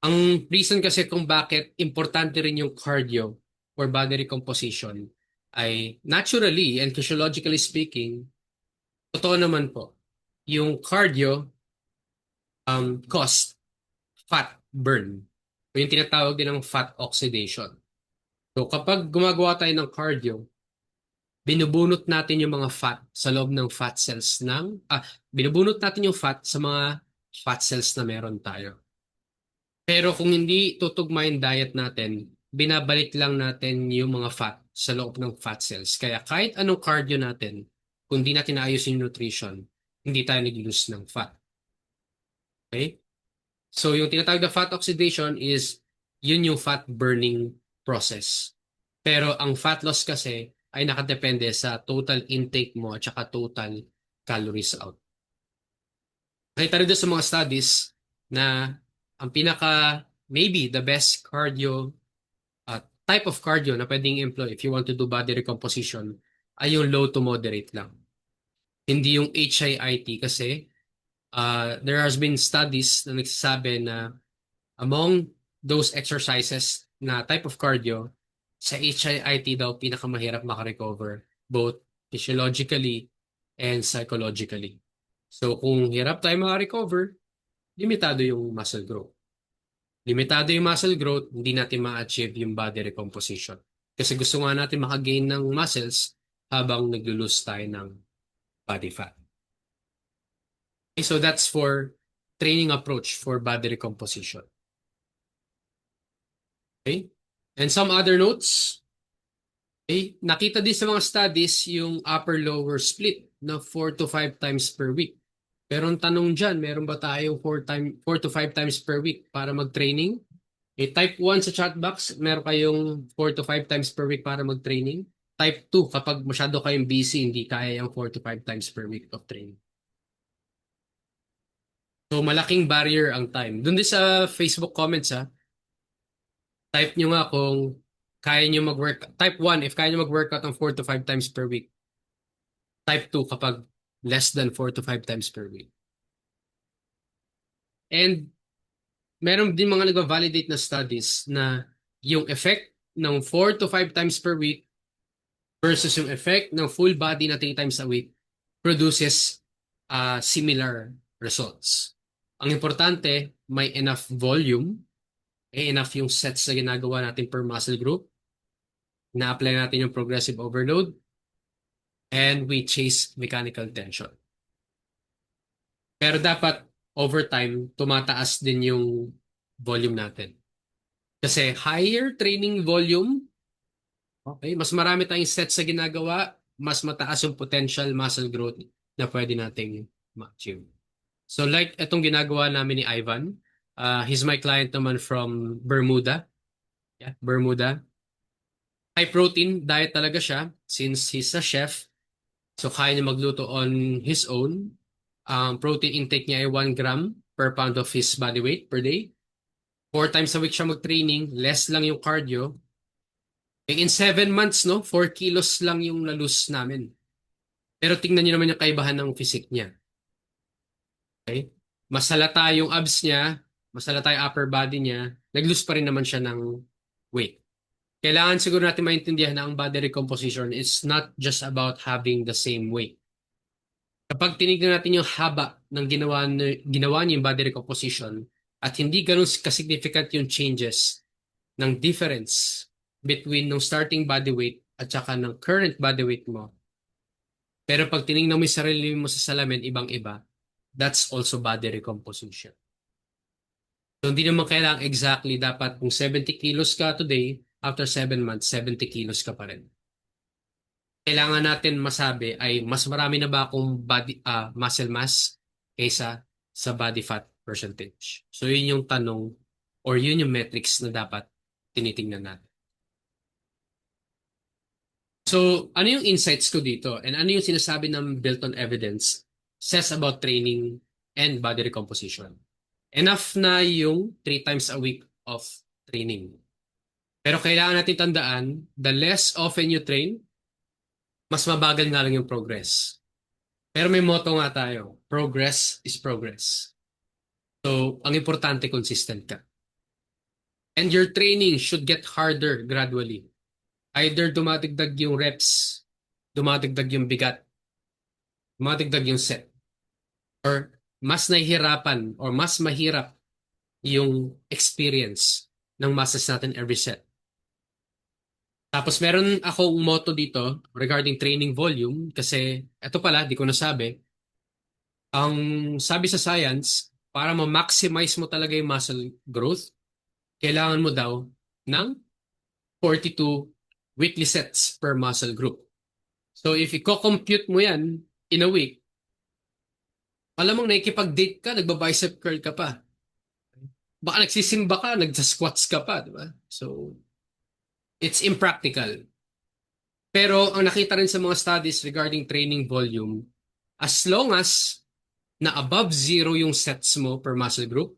Ang reason kasi kung bakit importante rin yung cardio for body recomposition ay naturally and physiologically speaking, totoo naman po, yung cardio cost fat burn o yung tinatawag din ng fat oxidation. So kapag gumagawa tayo ng cardio, binubunot natin yung mga fat sa loob ng fat cells binubunot natin yung fat sa mga fat cells na meron tayo. Pero kung hindi tutugma yung diet natin, binabalik lang natin yung mga fat sa loob ng fat cells. Kaya kahit anong cardio natin, kung di natin naayos yung nutrition, hindi tayo nag-lose ng fat. Okay? So yung tinatawag na fat oxidation is yun yung fat burning process. Pero ang fat loss kasi ay nakadepende sa total intake mo at saka total calories out. Nakita rin doon sa mga studies na ang pinaka, maybe the best cardio, type of cardio na pwedeng employ if you want to do body recomposition ay yung low to moderate lang. Hindi yung HIIT kasi there has been studies na nagsasabi na among those exercises na type of cardio, sa HIIT daw pinakamahirap makarecover both physiologically and psychologically. So kung hirap tayo makarecover, limitado yung muscle growth. Limitado yung muscle growth, hindi natin ma-achieve yung body recomposition. Kasi gusto nga natin makagain ng muscles habang nag-lose tayo ng body fat. Okay, so that's for training approach for body recomposition. Okay? And some other notes. Okay? Nakita din sa mga studies yung upper-lower split na 4 to 5 times per week. Pero ang tanong dyan, meron ba tayong 4 to 5 times per week para mag-training? Okay, type 1 sa chat box, meron kayong 4 to 5 times per week para mag-training. Type 2, kapag masyado kayong busy, hindi kaya yung 4 to 5 times per week of training. So malaking barrier ang time. Doon din sa Facebook comments type nyo nga kung kaya nyo mag-work. Type 1 if kaya nyo mag-workout ng 4 to 5 times per week. Type 2 kapag less than 4 to 5 times per week. And meron din mga nag-validate na studies na yung effect ng 4 to 5 times per week versus yung effect ng full body na 3 times a week produces similar results. Ang importante, may enough volume, enough yung sets na ginagawa natin per muscle group, na-apply natin yung progressive overload, and we chase mechanical tension. Pero dapat, over time, tumataas din yung volume natin. Kasi higher training volume, okay, mas marami tayong sets sa ginagawa, mas mataas yung potential muscle growth na pwede nating ma-achieve. So like itong ginagawa namin ni Ivan, he's my client naman from Bermuda. Yeah, Bermuda. High protein diet talaga siya since he's a chef. So kaya niya magluto on his own. Protein intake niya ay 1 gram per pound of his body weight per day. 4 times a week siya mag-training, less lang yung cardio. In 7 months, no, 4 kilos lang yung na-lose namin. Pero tingnan niyo naman yung kaibahan ng physique niya. Okay? Mas halata yung abs niya, mas halata yung upper body niya, nag-lose pa rin naman siya ng weight. Kailangan siguro natin maintindihan na ang body recomposition is not just about having the same weight. Kapag tinignan natin yung haba ng ginawa niya yung body recomposition at hindi ganun ka-significant yung changes ng difference between ng starting body weight at saka ng current body weight mo. Pero pag tinignan mo yung sarili mo sa salamin, ibang-iba, that's also body recomposition. So hindi naman kailangan exactly dapat kung 70 kilos ka today, after 7 months, 70 kilos ka pa rin. Kailangan natin masabi ay mas marami na ba akong muscle mass kaysa sa body fat percentage. So yun yung tanong or yun yung metrics na dapat tinitingnan natin. So ano yung insights ko dito and ano yung sinasabi ng built on evidence says about training and body recomposition? Enough na yung 3 times a week of training. Pero kailangan natin tandaan, the less often you train, mas mabagal nga lang yung progress. Pero may motto nga tayo, progress is progress. So, ang importante, consistent ka. And your training should get harder gradually. Either dumadagdag yung reps, dumadagdag yung bigat, dumadagdag yung set, or mas nahihirapan or mas mahirap yung experience ng muscles natin every set. Tapos meron akong motto dito regarding training volume kasi ito pala, di ko nasabi. Ang sabi sa science, para ma-maximize mo talaga yung muscle growth, kailangan mo daw ng 42 weekly sets per muscle group. So if i-compute mo yan in a week, alam mong nakikipag-date ka, nagba-bicep curl ka pa. Baka nagsisimba ka, nagsa-squats ka pa, di ba? So, it's impractical. Pero ang nakita rin sa mga studies regarding training volume, as long as na above 0 yung sets mo per muscle group,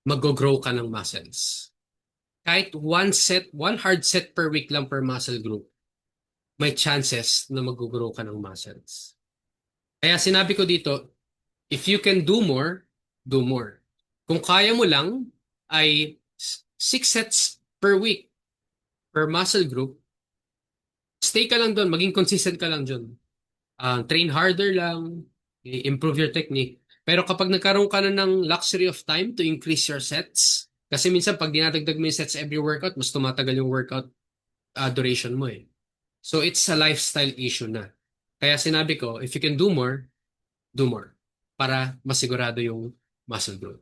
mag-grow ka ng muscles. Kahit one hard set per week lang per muscle group, may chances na mag-grow ka ng muscles. Kaya sinabi ko dito, if you can do more, do more. Kung kaya mo lang ay 6 sets per week per muscle group, stay ka lang doon, maging consistent ka lang doon. Train harder lang, improve your technique. Pero kapag nagkaroon ka na ng luxury of time to increase your sets, kasi minsan pag dinadagdag mo yung sets every workout, mas tumatagal yung workout duration mo eh. So it's a lifestyle issue na. Kaya sinabi ko, if you can do more, do more. Para masigurado yung muscle growth.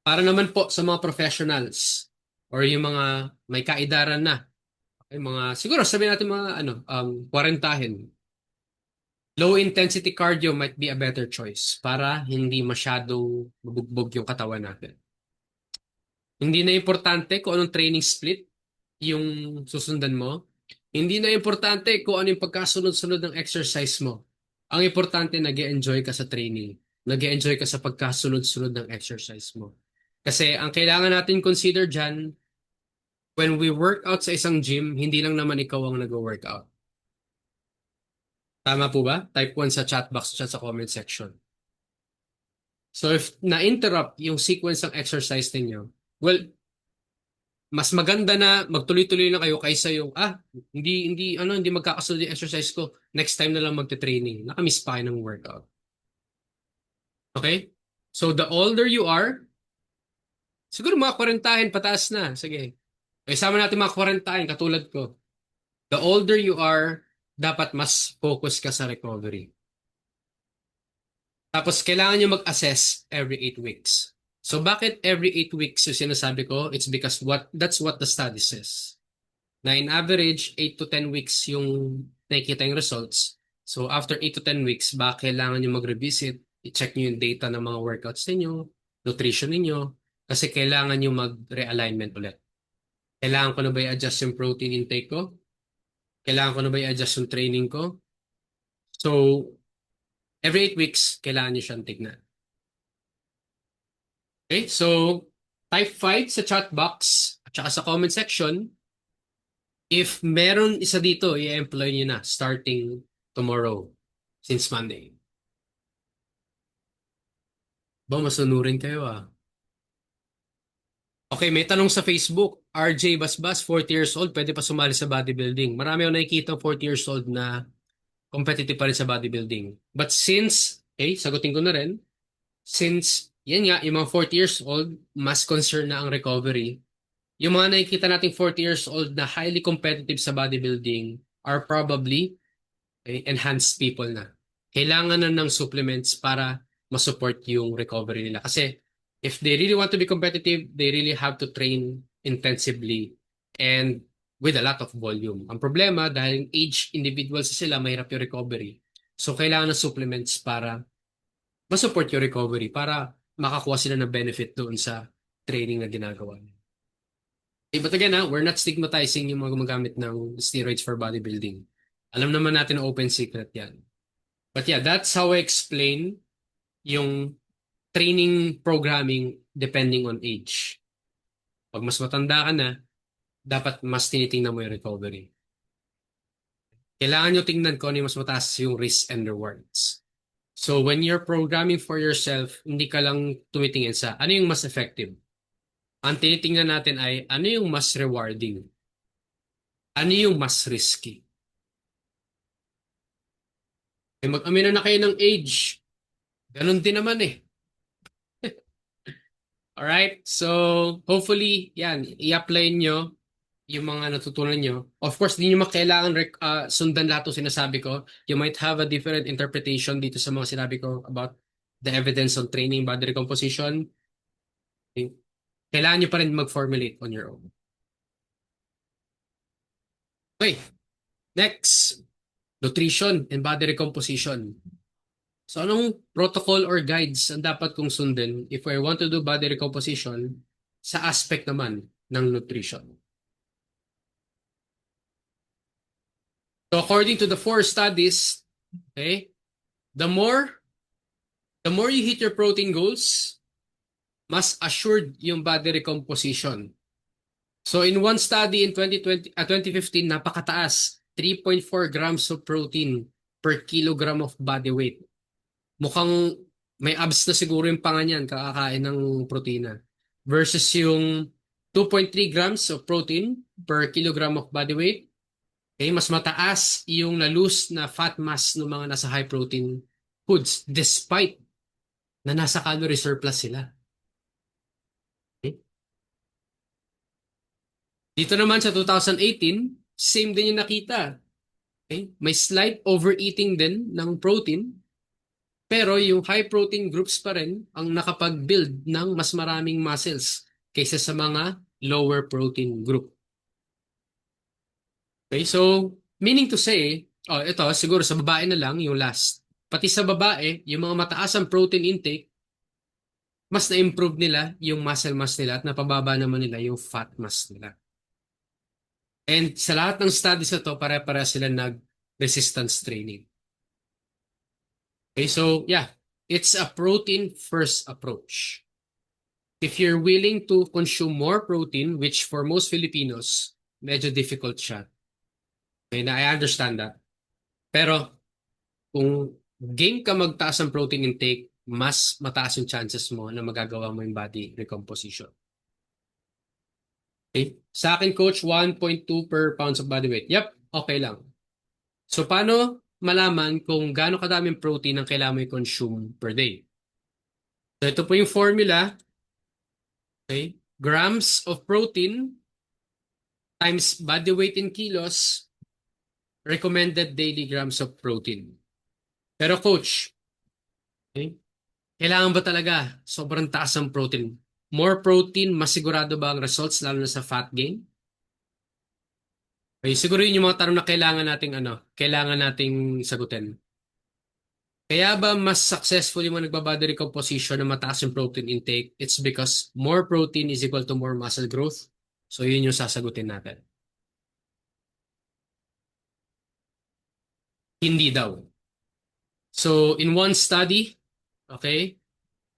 Para naman po sa mga professionals or yung mga may kaedaran na, okay, mga, siguro sabihin natin mga 40, low intensity cardio might be a better choice para hindi masyadong mabugbog yung katawan natin. Hindi na importante kung anong training split yung susundan mo. Hindi na importante kung ano yung pagkasunod-sunod ng exercise mo. Ang importante, nag-e-enjoy ka sa training. Nag-e-enjoy ka sa pagkasunod-sunod ng exercise mo. Kasi ang kailangan natin consider dyan, when we work out sa isang gym, hindi lang naman ikaw ang nag-workout. Tama po ba? Type 1 sa chat box at sa comment section. So if na-interrupt yung sequence ng exercise ninyo, well, mas maganda na magtuloy-tuloy na kayo kaysa yung, hindi magkakasunod yung exercise ko. Next time na lang magte-training. Nakamiss pa kayo ng workout. Okay? So, the older you are, siguro mga 40 pataas na. Sige. Okay, sama natin mga 40 katulad ko. The older you are, dapat mas focus ka sa recovery. Tapos, kailangan nyo mag-assess every 8 weeks. So, bakit every 8 weeks yung sinasabi ko? It's because that's what the study says. Na in average, 8 to 10 weeks yung nakikita yung results. So, after 8 to 10 weeks, baka kailangan nyo mag-revisit, i-check nyo yung data ng mga workouts ninyo, nutrition ninyo, kasi kailangan nyo mag-realignment ulit. Kailangan ko na ba i-adjust yung protein intake ko? Kailangan ko na ba i-adjust yung training ko? So, every 8 weeks, kailangan nyo siyang tignan. Okay, so type 5 sa chat box at saka sa comment section, if meron isa dito, i-employ nyo na starting tomorrow since Monday. Ba, masunurin kayo ah. Okay, may tanong sa Facebook. RJ Basbas, 40 years old, pwede pa sumali sa bodybuilding. Marami ako nakikita 40 years old na competitive pa rin sa bodybuilding. But since, sagutin ko na rin, since, yan nga, yung mga 40 years old, mas concerned na ang recovery. Yung mga nakikita nating 40 years old na highly competitive sa bodybuilding are probably enhanced people na. Kailangan na ng supplements para masupport yung recovery nila. Kasi if they really want to be competitive, they really have to train intensively and with a lot of volume. Ang problema, dahil age individuals sila, mahirap yung recovery. So, kailangan ng supplements para masupport yung recovery, para makakuha sila ng benefit doon sa training na ginagawa nila. But again, we're not stigmatizing yung mga gumagamit ng steroids for bodybuilding. Alam naman natin na open secret yan. But yeah, that's how I explain yung training programming depending on age. Pag mas matanda ka na, dapat mas tinitingnan mo yung recovery. Kailangan nyo tingnan kung ano yung mas mataas yung risks and rewards. So when you're programming for yourself, hindi ka lang tumitingin sa ano yung mas effective. Ang tinitingnan natin ay ano yung mas rewarding. Ano yung mas risky. Mag-amina na kayo ng age. Ganun din naman eh. Alright? So, hopefully, yan, i-apply nyo yung mga natutunan nyo. Of course, di nyo makailangan sundan lahat ng sinasabi ko. You might have a different interpretation dito sa mga sinabi ko about the evidence on training body recomposition. Okay. Kailangan nyo pa rin mag-formulate on your own. Okay. Next, nutrition and body recomposition. So, anong protocol or guides ang dapat kong sundin if I want to do body recomposition sa aspect naman ng nutrition? So, according to the 4 studies, okay, the more you hit your protein goals, mas assured yung body recomposition. So, in one study in 2015, napakataas, 3.4 grams of protein per kilogram of body weight. Mukhang may abs na siguro yung panga niyan, kakakain ng protina. Versus yung 2.3 grams of protein per kilogram of body weight. Okay, mas mataas yung na-lose na fat mass ng mga nasa high protein foods despite na nasa calorie surplus sila. Okay? Dito naman sa 2018, same din yung nakita. Okay? May slight overeating din ng protein. Pero yung high protein groups pa rin ang nakapag-build ng mas maraming muscles kaysa sa mga lower protein group. Okay, so meaning to say, ito siguro sa babae na lang yung last. Pati sa babae, yung mga mataas ang protein intake, mas na-improve nila yung muscle mass nila at napababa naman nila yung fat mass nila. And sa lahat ng studies na to, pare-pare sila nag-resistance training. Okay, so yeah, it's a protein first approach. If you're willing to consume more protein, which for most Filipinos, medyo difficult siya. Okay, na I understand that. Pero kung game ka magtaas ang protein intake, mas mataas yung chances mo na magagawa mo yung body recomposition. Okay? Sa akin, coach, 1.2 per pounds of body weight. Yep, okay lang. So, paano malaman kung gaano kadaming protein ang kailangan mo i-consume per day? So, ito po yung formula. Okay? Grams of protein times body weight in kilos, recommended daily grams of protein. Pero coach, okay, kailangan ba talaga sobrang taas ng protein? More protein, mas sigurado ba ang results lalo na sa fat gain? Okay, siguro yun yung mga tanong na kailangan nating sagutin. Kaya ba mas successful yung mga nagbabody recomposition na mataas yung protein intake? It's because more protein is equal to more muscle growth. So yun yung sasagutin natin. Hindi daw. So in one study, okay,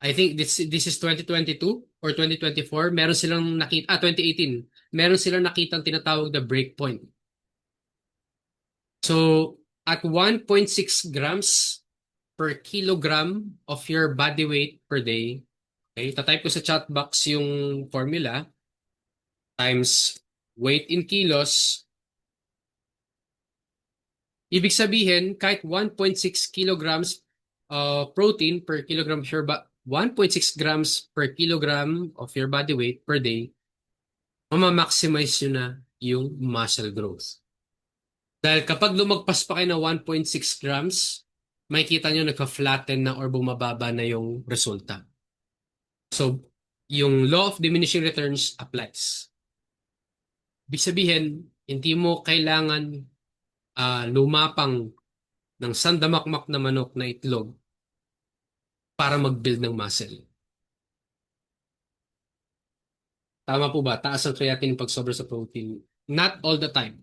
I think this is 2022 or 2024, meron silang 2018, meron silang nakitang tinatawag na breakpoint. So at 1.6 grams per kilogram of your body weight per day, okay, tatype ko sa chat box yung formula times weight in kilos. Ibig sabihin, kahit 1.6 kilograms protein per kilogram of your 1.6 grams per kilogram of your body weight per day, mamamaximize nyo na yung muscle growth. Dahil kapag lumagpas pa kayo ng 1.6 grams, makikita nyo nagka-flatten na or bumababa na yung resulta. So, yung law of diminishing returns applies. Ibig sabihin, hindi mo kailangan lumapang ng sandamakmak na manok na itlog para mag-build ng muscle. Tama po ba? Taas ang creatine pag sobra sa protein. Not all the time.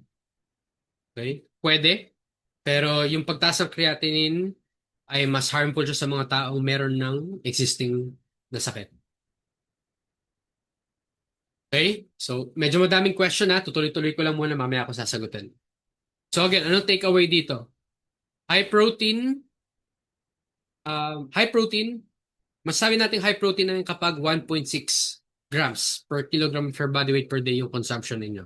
Okay? Pwede. Pero yung pagtaas ng creatinine ay mas harmful siya sa mga taong meron ng existing na sakit. Okay? So, medyo madaming question ha. Tutuloy-tuloy ko lang muna. Mamaya ako sasagutin. So again, anong takeaway dito? High protein, high protein, masabi natin high protein na kapag 1.6 grams per kilogram of your body weight per day yung consumption ninyo.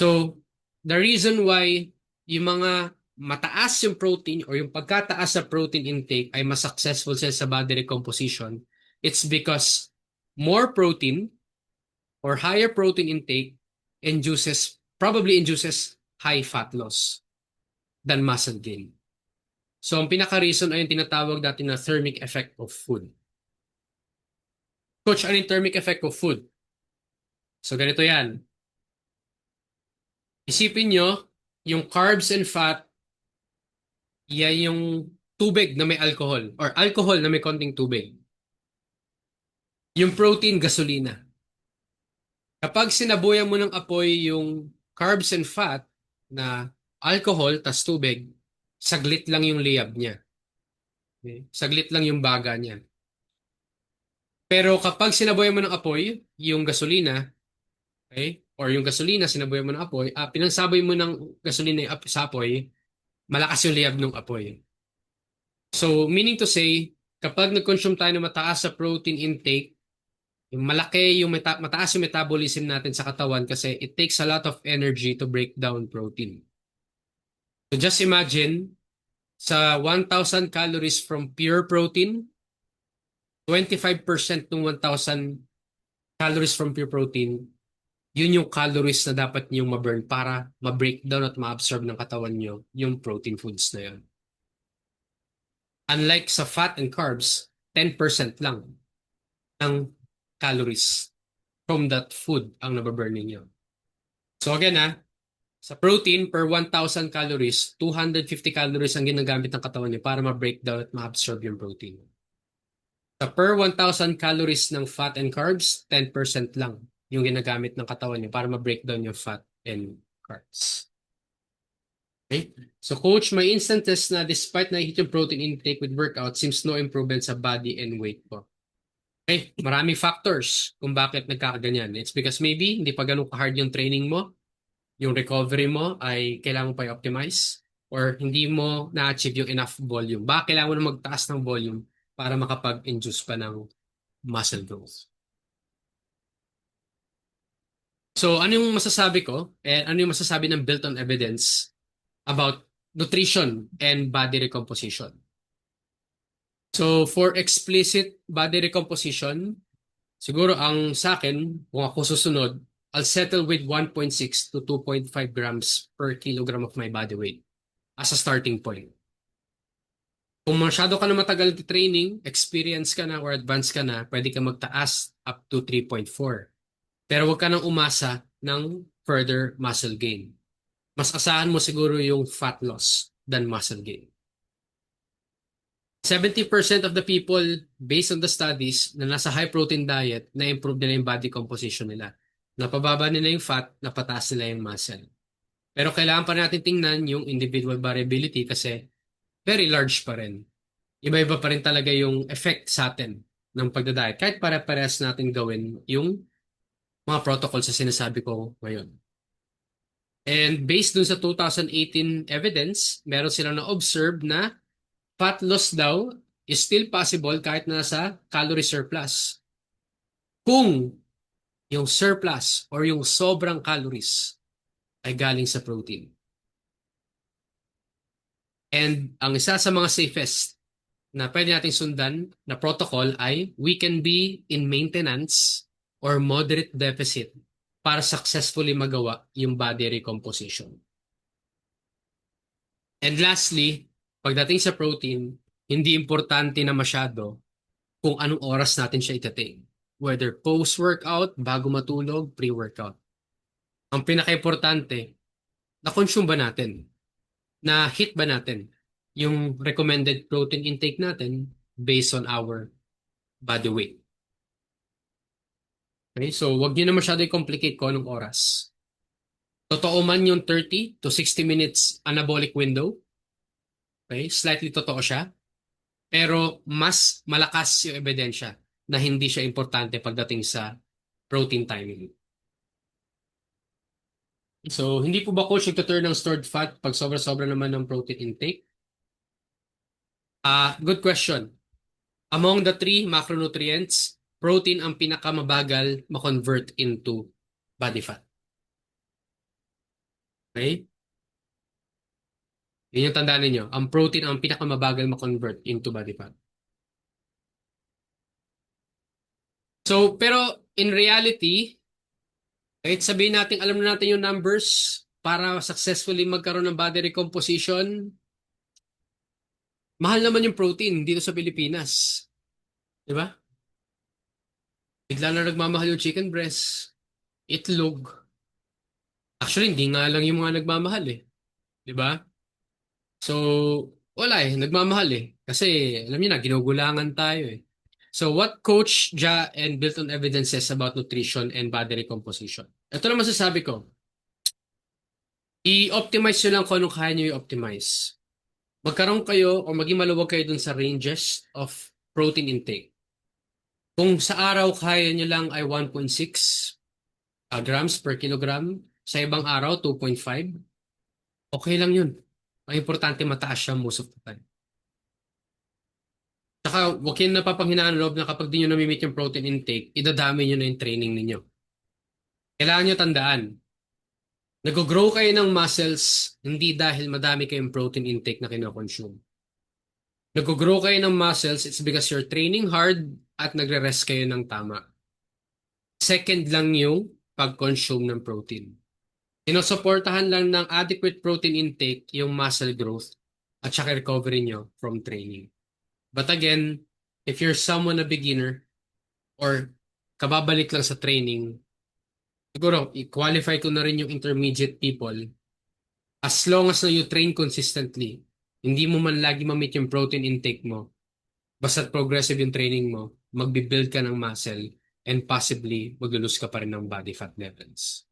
So, the reason why yung mga mataas yung protein or yung pagkataas sa protein intake ay mas successful sila sa body recomposition, it's because more protein or higher protein intake probably induces high fat loss than muscle gain. So, ang pinaka-reason ay yung tinatawag natin na thermic effect of food. Coach, ano yung thermic effect of food? So, ganito yan. Isipin nyo, yung carbs and fat, yan yung tubig na may alcohol or alcohol na may konting tubig. Yung protein, gasolina. Kapag sinabuyan mo ng apoy yung carbs and fat na alcohol tas tubig, saglit lang yung liyab niya. Okay? Saglit lang yung baga niya. Pero kapag sinabuyan mo ng apoy yung gasolina, okay? Or yung gasolina, sinabuyan mo ng apoy, pinagsaboy mo ng gasolina sa apoy, malakas yung liyab ng apoy. So, meaning to say, kapag nag-consume tayo ng mataas sa protein intake, yung malaki yung mataas yung metabolism natin sa katawan kasi it takes a lot of energy to break down protein. So just imagine, sa 1,000 calories from pure protein, 25% ng 1,000 calories from pure protein, yun yung calories na dapat niyong ma-burn para ma-break down at ma-absorb ng katawan niyo yung protein foods na yun. Unlike sa fat and carbs, 10% lang ng calories from that food ang nababurn ninyo. So again sa protein per 1,000 calories, 250 calories ang ginagamit ng katawan niyo para ma-break down at ma-absorb yung protein. Sa per 1,000 calories ng fat and carbs, 10% lang yung ginagamit ng katawan niyo para ma-break down yung fat and carbs. Okay? So coach, may instances na despite na-hit yung protein intake with workout, seems no improvement sa body and weight po. Okay, maraming factors kung bakit nagkakaganyan. It's because maybe hindi pa ganun ka-hard yung training mo, yung recovery mo ay kailangan mo pa i-optimize, or hindi mo na-achieve yung enough volume. Baka kailangan mo na magtaas ng volume para makapag-induce pa ng muscle growth. So, ano yung masasabi ko? And ano yung masasabi ng built on evidence about nutrition and body recomposition? So, for explicit body recomposition, siguro ang sa akin, kung ako susunod, I'll settle with 1.6 to 2.5 grams per kilogram of my body weight as a starting point. Kung masyado ka na matagal na training, experience ka na or advanced ka na, pwede ka magtaas up to 3.4. Pero huwag ka nang umasa ng further muscle gain. Mas asahan mo siguro yung fat loss than muscle gain. 70% of the people, based on the studies, na nasa high protein diet, na-improve nila yung body composition nila. Napababa nila yung fat, napataas nila yung muscle. Pero kailangan pa natin tingnan yung individual variability kasi very large pa rin. Iba-iba pa rin talaga yung effect sa atin ng pagda-diet. Kahit pare-parehas natin gawin yung mga protocols sa sinasabi ko ngayon. And based dun sa 2018 evidence, meron silang na-observe na fat loss daw is still possible kahit nasa calorie surplus. Kung yung surplus or yung sobrang calories ay galing sa protein. And ang isa sa mga safest na pwede nating sundan na protocol ay we can be in maintenance or moderate deficit para successfully magawa yung body recomposition. And lastly, pagdating sa protein, hindi importante na masyado kung anong oras natin siya itatake. Whether post-workout, bago matulog, pre-workout. Ang pinaka-importante, na-consume ba natin? Na-hit ba natin yung recommended protein intake natin based on our body weight? Okay, so wag niyo na masyado i-complicate ko anong oras. Totoo man yung 30 to 60 minutes anabolic window. Okay, slightly totoo siya. Pero mas malakas yung ebidensya na hindi siya importante pagdating sa protein timing. So, hindi po ba coach nagtuturn ng stored fat pag sobra-sobra naman ng protein intake? Good question. Among the three macronutrients, protein ang pinakamabagal ma-convert into body fat. Okay? Yun yung tandaan ninyo. Ang protein ang pinakamabagal ma-convert into body fat. So, pero in reality, kahit sabihin natin, alam na natin yung numbers para successfully magkaroon ng body recomposition, mahal naman yung protein dito sa Pilipinas. Di ba? Bigla na nagmamahal yung chicken breast, itlog. Actually, hindi nga lang yung mga nagmamahal eh. Di ba? So, wala eh. Nagmamahal eh. Kasi, alam niyo na, ginugulangan tayo eh. So, what Coach Ja and Built on Evidence says about nutrition and body recomposition? Ito lang masasabi ko. I-optimize nyo lang kung anong kaya nyo i-optimize. Magkaroon kayo o maging maluwag kayo dun sa ranges of protein intake. Kung sa araw kaya nyo lang ay 1.6 grams per kilogram, sa ibang araw 2.5, okay lang yun. Ang importante mataas siya most of the time. Saka huwag kayo napapanghinaan loob na kapag di nyo namimit yung protein intake, idadami nyo na yung training ninyo. Kailangan nyo tandaan, nag-grow kayo ng muscles hindi dahil madami kayong protein intake na kinoconsume. Nag-grow kayo ng muscles, it's because you're training hard at nagre-rest kayo ng tama. Second lang yung pag-consume ng protein. Sinusuportahan lang ng adequate protein intake yung muscle growth at saka recovery nyo from training. But again, if you're someone a beginner or kababalik lang sa training, siguro i-qualify ko na rin yung intermediate people. As long as na you train consistently, hindi mo man lagi ma-meet yung protein intake mo, basta't progressive yung training mo, magbibuild ka ng muscle and possibly maglulus ka pa rin ng body fat levels.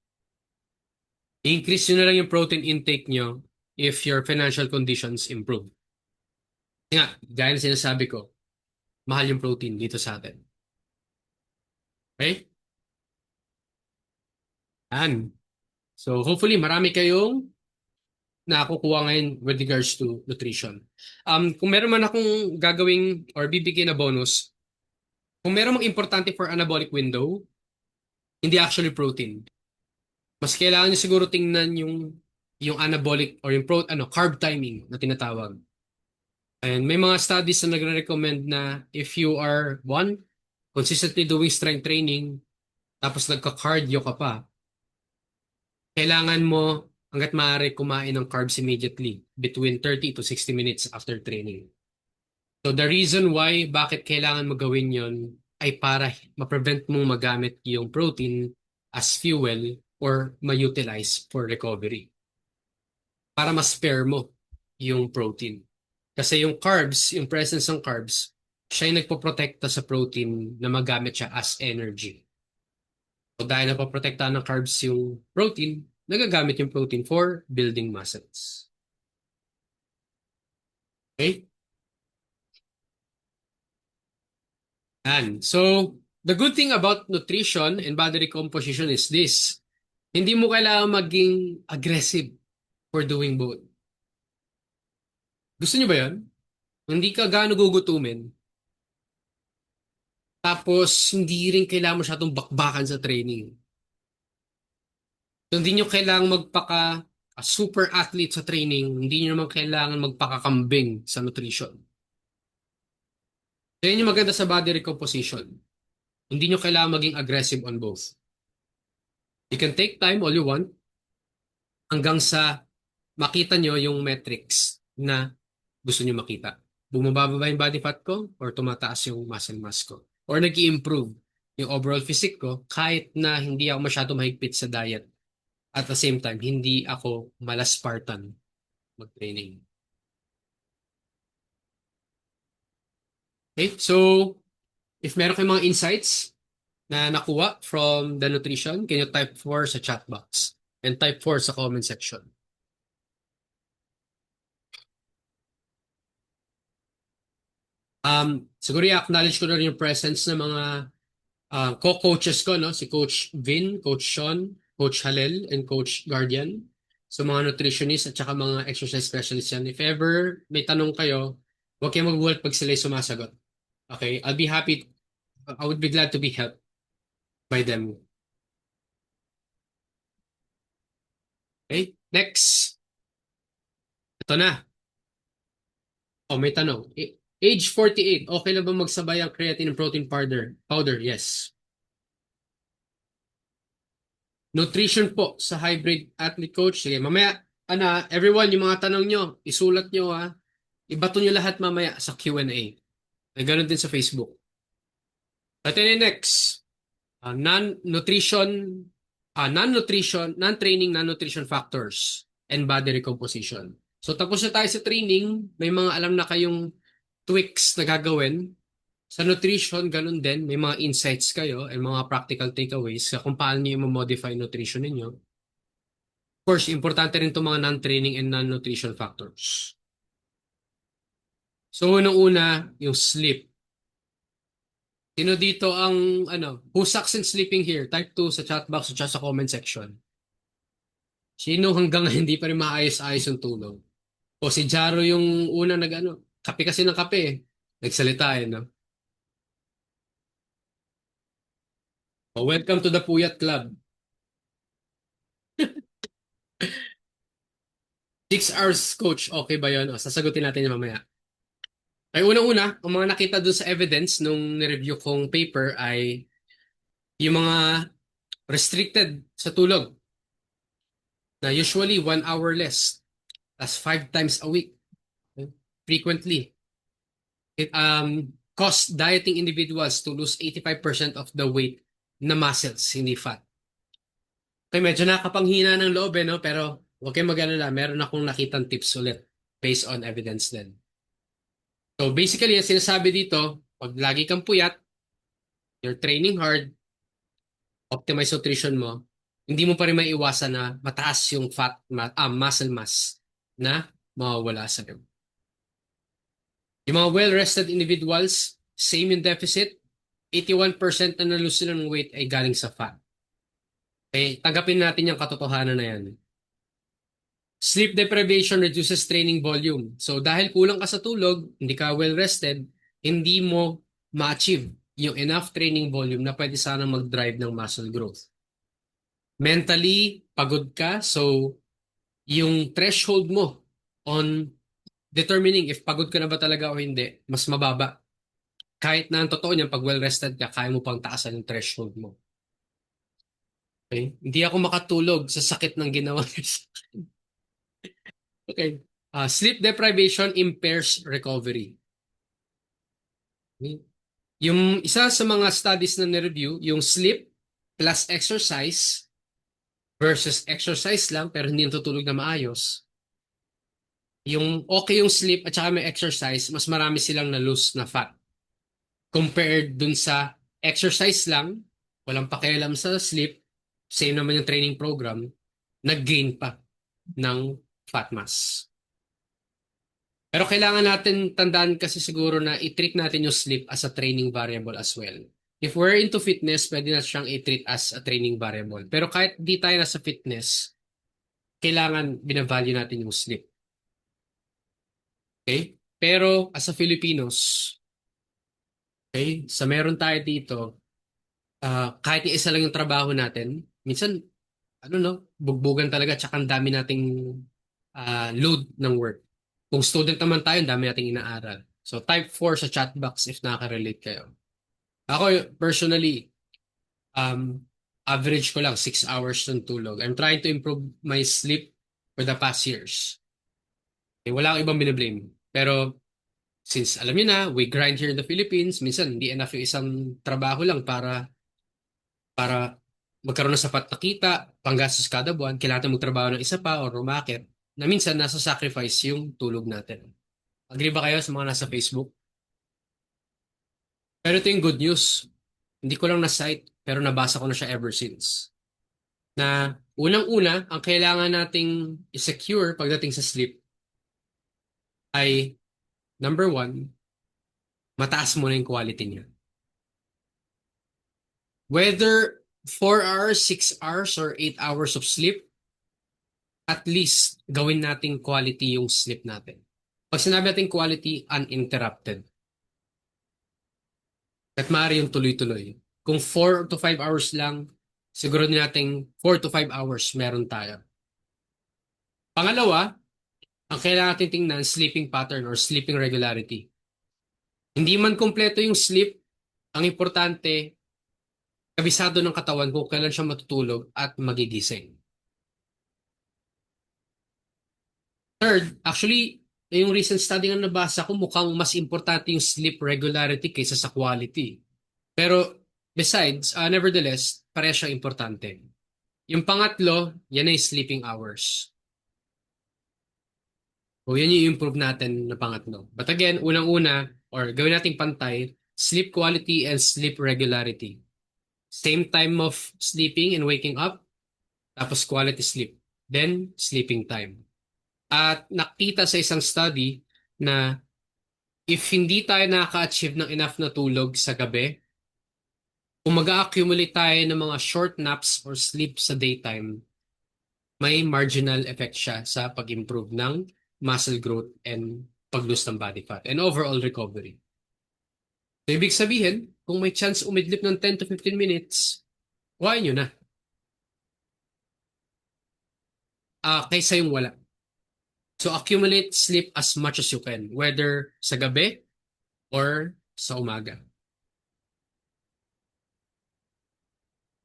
I-increase nyo na lang yung protein intake nyo if your financial conditions improve. Nga, gaya na sinasabi ko, mahal yung protein dito sa atin. Okay? Yan. So hopefully marami kayong nakukuha ngayon with regards to nutrition. Kung meron man akong gagawing or bibigyan na bonus, kung meron mang importante for anabolic window, hindi actually protein. Mas kailangan nyo siguro tingnan yung anabolic or yung carb timing na tinatawag. And may mga studies na nagre-recommend na if you are consistently doing strength training, tapos nagka-cardio ka pa, kailangan mo hanggat maaari kumain ng carbs immediately between 30 to 60 minutes after training. So the reason why bakit kailangan mo gawin yon ay para ma-prevent mong magamit yung protein as fuel or ma-utilize for recovery. Para ma-spare mo yung protein. Kasi yung carbs, yung presence ng carbs, siya yung nagpoprotekta sa protein na magamit siya as energy. So dahil napoprotektahan ng carbs yung protein, nagagamit yung protein for building muscles. Okay? And so, the good thing about nutrition and body recomposition is this. Hindi mo kailangan maging aggressive for doing both. Gusto niyo ba yan? Hindi ka gaano gugutumin. Tapos, hindi rin kailangan masyadong bakbakan sa training. So, hindi nyo kailangan super athlete sa training. Hindi nyo naman kailangan magpakakambing sa nutrition. So, yun yung maganda sa body recomposition. Hindi nyo kailangan maging aggressive on both. You can take time all you want hanggang sa makita nyo yung metrics na gusto nyo makita. Bumababa yung body fat ko or tumataas yung muscle mass ko. Or nag-i-improve yung overall physique ko kahit na hindi ako masyado mahigpit sa diet. At the same time, hindi ako malaspartan mag-training. Okay, so if meron kayong mga insights na nakuha from the nutrition, can you type 4 sa chat box and type 4 sa comment section. Siguro i-acknowledge ko na rin yung presence ng mga co-coaches ko, no? Si Coach Vin, Coach Sean, Coach Halel, and Coach Guardian. So mga nutritionist at saka mga exercise specialist yan. If ever may tanong kayo, huwag kayong magulat pag sila'y sumasagot. Okay? I would be glad to be helped by them. Okay? Next. Ito na. May tanong. Age 48, okay lang ba magsabay ang creatine and protein powder? Yes. Nutrition po sa hybrid athlete coach. Sige, mamaya, everyone, yung mga tanong nyo, isulat nyo ha. Ibato nyo lahat mamaya sa Q&A. Ganun din sa Facebook. Ito yung next. Non-training, non-nutrition factors and body recomposition. So tapos na tayo sa training, may mga alam na kayong tweaks na gagawin. Sa nutrition, ganun din. May mga insights kayo and mga practical takeaways sa kung paano nyo i-modify nutrition ninyo. Of course, importante rin itong mga non-training and non-nutrition factors. So, unang-una, yung sleep. Sino dito who sucks in sleeping here? Type 2 sa chat box at sa comment section. Sino hanggang hindi pa rin maayos-ayos yung tulog? O si Jaro yung una kape kasi ng kape eh. Nagsalita eh, no? Welcome to the Puyat Club. 6 hours coach, okay ba yun? Sasagutin natin yung mamaya. Ay unang-una, ang mga nakita doon sa evidence nung nireview kong paper ay yung mga restricted sa tulog na usually 1 hour less, that's 5 times a week. Okay? Frequently. It caused dieting individuals to lose 85% of the weight na muscles, hindi fat. Okay, medyo nakapanghina ng loob no? Pero huwag kayong mag-alala, meron akong nakitang tips ulit based on evidence din. So basically, ang sinasabi dito, pag lagi kang puyat, you're training hard, optimize nutrition mo, hindi mo pa rin maiwasan na mataas yung muscle mass na mawawala sa iyo. Yung mga well-rested individuals, same in deficit, 81% na nalose sila ng weight ay galing sa fat. Okay, tanggapin natin yung katotohanan na yan. Sleep deprivation reduces training volume. So dahil kulang ka sa tulog, hindi ka well-rested, hindi mo ma-achieve yung enough training volume na pwede sana mag-drive ng muscle growth. Mentally, pagod ka. So, yung threshold mo on determining if pagod ka na ba talaga o hindi, mas mababa. Kahit na ang totoo niyan, pag well-rested ka, kaya mo pang taasan yung threshold mo. Okay? Hindi ako makatulog sa sakit ng ginawa niya. Okay. Sleep deprivation impairs recovery. Okay? Yung isa sa mga studies na ni-review, yung sleep plus exercise versus exercise lang pero hindi natutulog na maayos. Yung okay yung sleep at saka may exercise, mas marami silang na-lose na fat. Compared dun sa exercise lang, walang pakialam sa sleep, same naman yung training program, nag-gain pa ng fat mass. Pero kailangan natin tandaan kasi siguro na i-treat natin yung sleep as a training variable as well. If we're into fitness, pwede na siyang i-treat as a training variable. Pero kahit di tayo nasa fitness, kailangan binavalue natin yung sleep. Okay? Pero as a Filipinos, okay, sa meron tayo dito, kahit isa lang yung trabaho natin, minsan, ano no, bugbugan talaga, tsaka ang dami nating load ng work. Kung student naman tayo, ang dami nating inaaral. So type 4 sa chat box if nakaka-relate kayo. Ako personally, um, average ko lang 6 hours ng tulog. I'm trying to improve my sleep for the past years. Eh, wala akong ibang binablame. Pero since alam niyo na, we grind here in the Philippines, minsan hindi enough yung isang trabaho lang para magkaroon ng sapat na kita, panggastos kada buwan, kailangan natin magtrabaho ng isa pa or rumakit, na minsan nasa sacrifice yung tulog natin. Agree ba kayo sa mga nasa Facebook? Pero ito yung good news. Hindi ko lang na-cite, pero nabasa ko na siya ever since. Na unang-una, ang kailangan nating i-secure pagdating sa sleep ay number one, mataas muna yung quality niya. Whether 4 hours, 6 hours, or 8 hours of sleep, at least gawin nating quality yung sleep natin. Pag sinabi natin quality, uninterrupted. At maaari yung tuloy-tuloy. Kung 4 to 5 hours lang, siguro nating 4 to 5 hours meron tayo. Pangalawa, ang kailangan natin tingnan, sleeping pattern or sleeping regularity. Hindi man kumpleto yung sleep, ang importante, kabisado ng katawan kung kailan siya matutulog at magigising. Third, actually, yung recent study nga nabasa ko, mukhang mas importante yung sleep regularity kaysa sa quality. Pero besides, nevertheless, pareha siyang importante. Yung pangatlo, yan ay sleeping hours. O yan yung improve natin na pangatlo. But again, unang-una, or gawin nating pantay, sleep quality and sleep regularity. Same time of sleeping and waking up, tapos quality sleep. Then, sleeping time. At nakita sa isang study na if hindi tayo nakaka-achieve ng enough na tulog sa gabi, kung mag-accumulate tayo ng mga short naps or sleep sa daytime, may marginal effect siya sa pag-improve ng muscle growth and pag-lose ng body fat and overall recovery. So, ibig sabihin, kung may chance umidlip ng 10 to 15 minutes, kuhain nyo na. Kaysa yung wala. So, accumulate sleep as much as you can, whether sa gabi or sa umaga.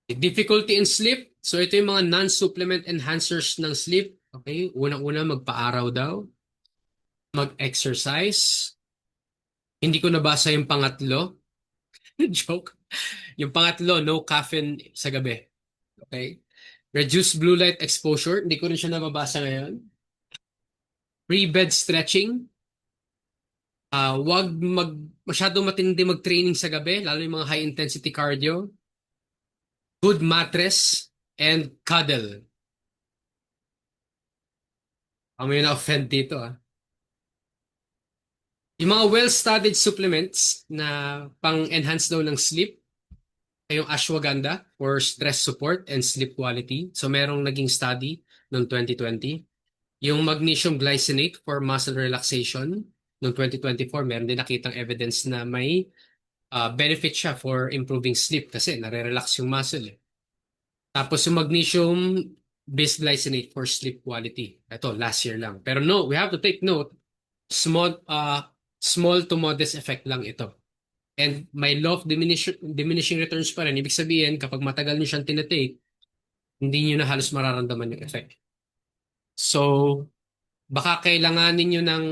Difficulty in sleep. So, ito yung mga non-supplement enhancers ng sleep. Okay, unang-una magpa-araw daw. Mag-exercise. Hindi ko nabasa yung pangatlo. Joke. Yung pangatlo, no caffeine sa gabi. Okay? Reduce blue light exposure. Hindi ko rin siya nababasa ngayon. Pre-bed stretching. Wag masyado matindi mag-training sa gabi, lalo yung mga high-intensity cardio. Good mattress and cuddle. May na-offend dito ah. Yung mga well-studied supplements na pang-enhance daw ng sleep ay yung ashwagandha for stress support and sleep quality. So merong naging study noong 2020. Yung magnesium glycinate for muscle relaxation noong 2024, meron din nakitang evidence na may benefit siya for improving sleep kasi nare-relax yung muscle. Tapos yung magnesium bisglycinate for sleep quality. Ito, last year lang. Pero no, we have to take note, small to modest effect lang ito. And may law of diminishing returns pa rin. Ibig sabihin, kapag matagal nyo siyang tinatake, hindi nyo na halos mararamdaman yung effect. So, baka kailanganin nyo ng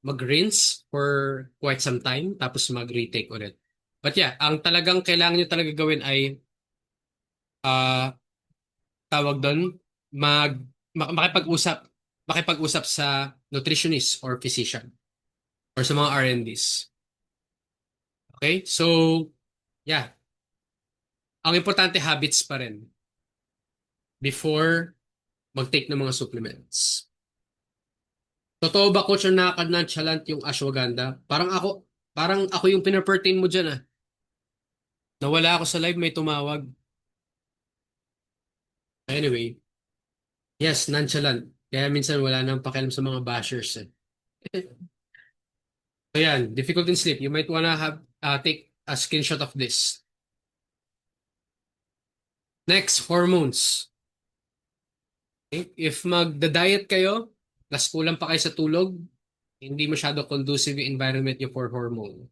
mag-rinse for quite some time, tapos mag-retake ulit. But yeah, ang talagang kailangan nyo talaga gawin ay ah tawag doon, makipag-usap, makipag-usap sa nutritionist or physician or sa mga R&Ds. Okay? So, yeah. Ang importante habits pa rin before mag-take ng mga supplements. Totoo ba, coach, na nakaka-nonchalant yung ashwagandha? Parang ako yung pinapertain mo dyan ah. Nawala ako sa live, may tumawag. Anyway, yes, nonchalant. Kaya minsan wala nang pakialam sa mga bashers eh. So yan, difficult in sleep. You might wanna take a screenshot of this. Next, hormones. Okay? If magda-diet kayo, plus kulang pa kayo sa tulog, hindi masyado conducive yung environment nyo for hormone.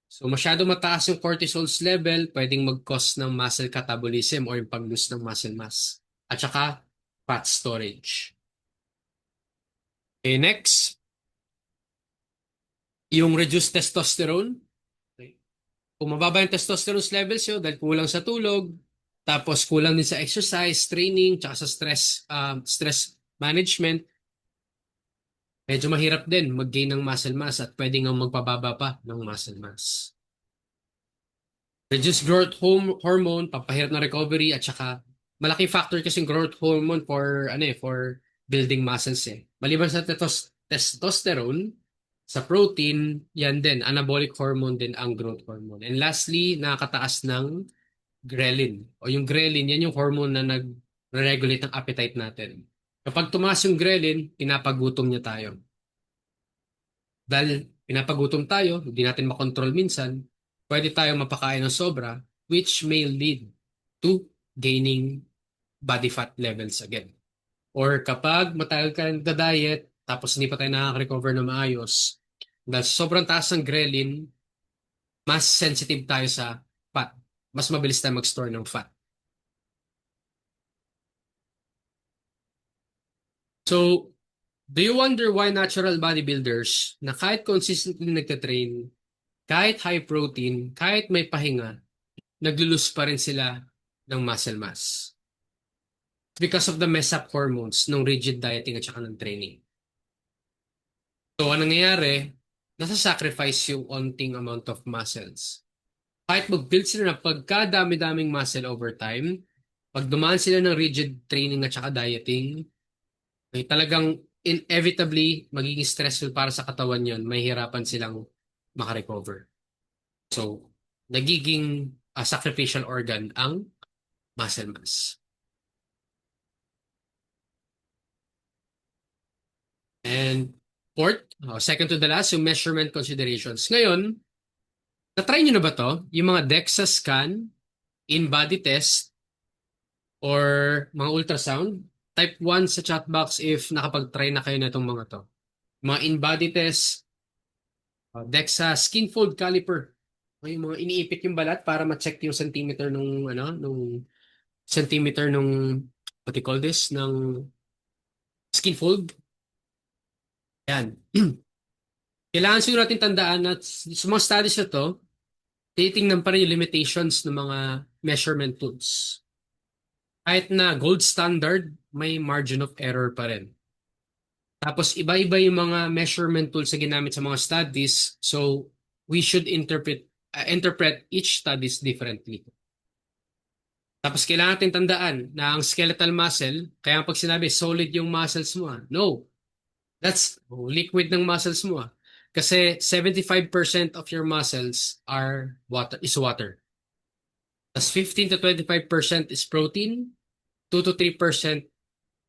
So masyado mataas yung cortisol's level, pwedeng mag-cause ng muscle catabolism or yung pag-lose ng muscle mass. At saka, fat storage. Okay, next, yung reduced testosterone. Okay. Kung mababa yung testosterone levels nyo dahil kulang sa tulog, tapos kulang din sa exercise, training, tsaka sa stress management, medyo mahirap din mag-gain ng muscle mass at pwede nga magpababa pa ng muscle mass. Reduced growth hormone, papahirap na recovery at saka malaking factor kasi growth hormone for building muscles eh. Maliban sa testosterone, sa protein, yan din, anabolic hormone din ang growth hormone. And lastly, nakakataas ng ghrelin. O yung ghrelin, yan yung hormone na nag-regulate ng appetite natin. Kapag tumaas yung ghrelin, pinapagutom niya tayo. Dahil pinapagutom tayo, hindi natin makontrol minsan, pwede tayo mapakain ng sobra, which may lead to gaining body fat levels again. Or kapag matagal ka nagda-diet, tapos hindi pa tayo nakaka-recover na maayos, dahil sobrang taas ng ghrelin, mas sensitive tayo sa fat. Mas mabilis tayo mag-store ng fat. So, do you wonder why natural bodybuilders na kahit consistently nagtatrain, kahit high protein, kahit may pahinga, naglulus pa rin sila ng muscle mass? Because of the mess up hormones ng rigid dieting at saka ng training. So, anong nangyayari? Nasa-sacrifice yung onting amount of muscles. Kahit mag-build sila ng pagkadami-daming muscle over time, pag dumaan sila ng rigid training at saka dieting, ay talagang inevitably magiging stressful para sa katawan yon, may hirapan silang makarecover. So, nagiging sacrificial organ ang muscle mass. And fourth, second to the last, yung measurement considerations. Ngayon, na-try nyo na ba to? Yung mga DEXA scan, in-body test, or mga ultrasound? Type 1 sa chat box if nakapag-try na kayo na itong mga to. Mga in-body test, DEXA skin fold caliper. Yung mga iniipit yung balat para ma-check yung centimeter what do you call this, ng skin fold. Yan. Kailangan siguro natin tandaan na sa mga studies na to, titingnan pa rin yung limitations ng mga measurement tools. Kahit na gold standard, may margin of error pa rin. Tapos iba-iba yung mga measurement tools na ginamit sa mga studies, so we should interpret each studies differently. Tapos kailangan natin tandaan na ang skeletal muscle, kaya pag sinabi solid yung muscles mo, no. That's liquid ng muscles mo. Kasi 75% of your muscles is water. Tapos 15 to 25% is protein, 2 to 3%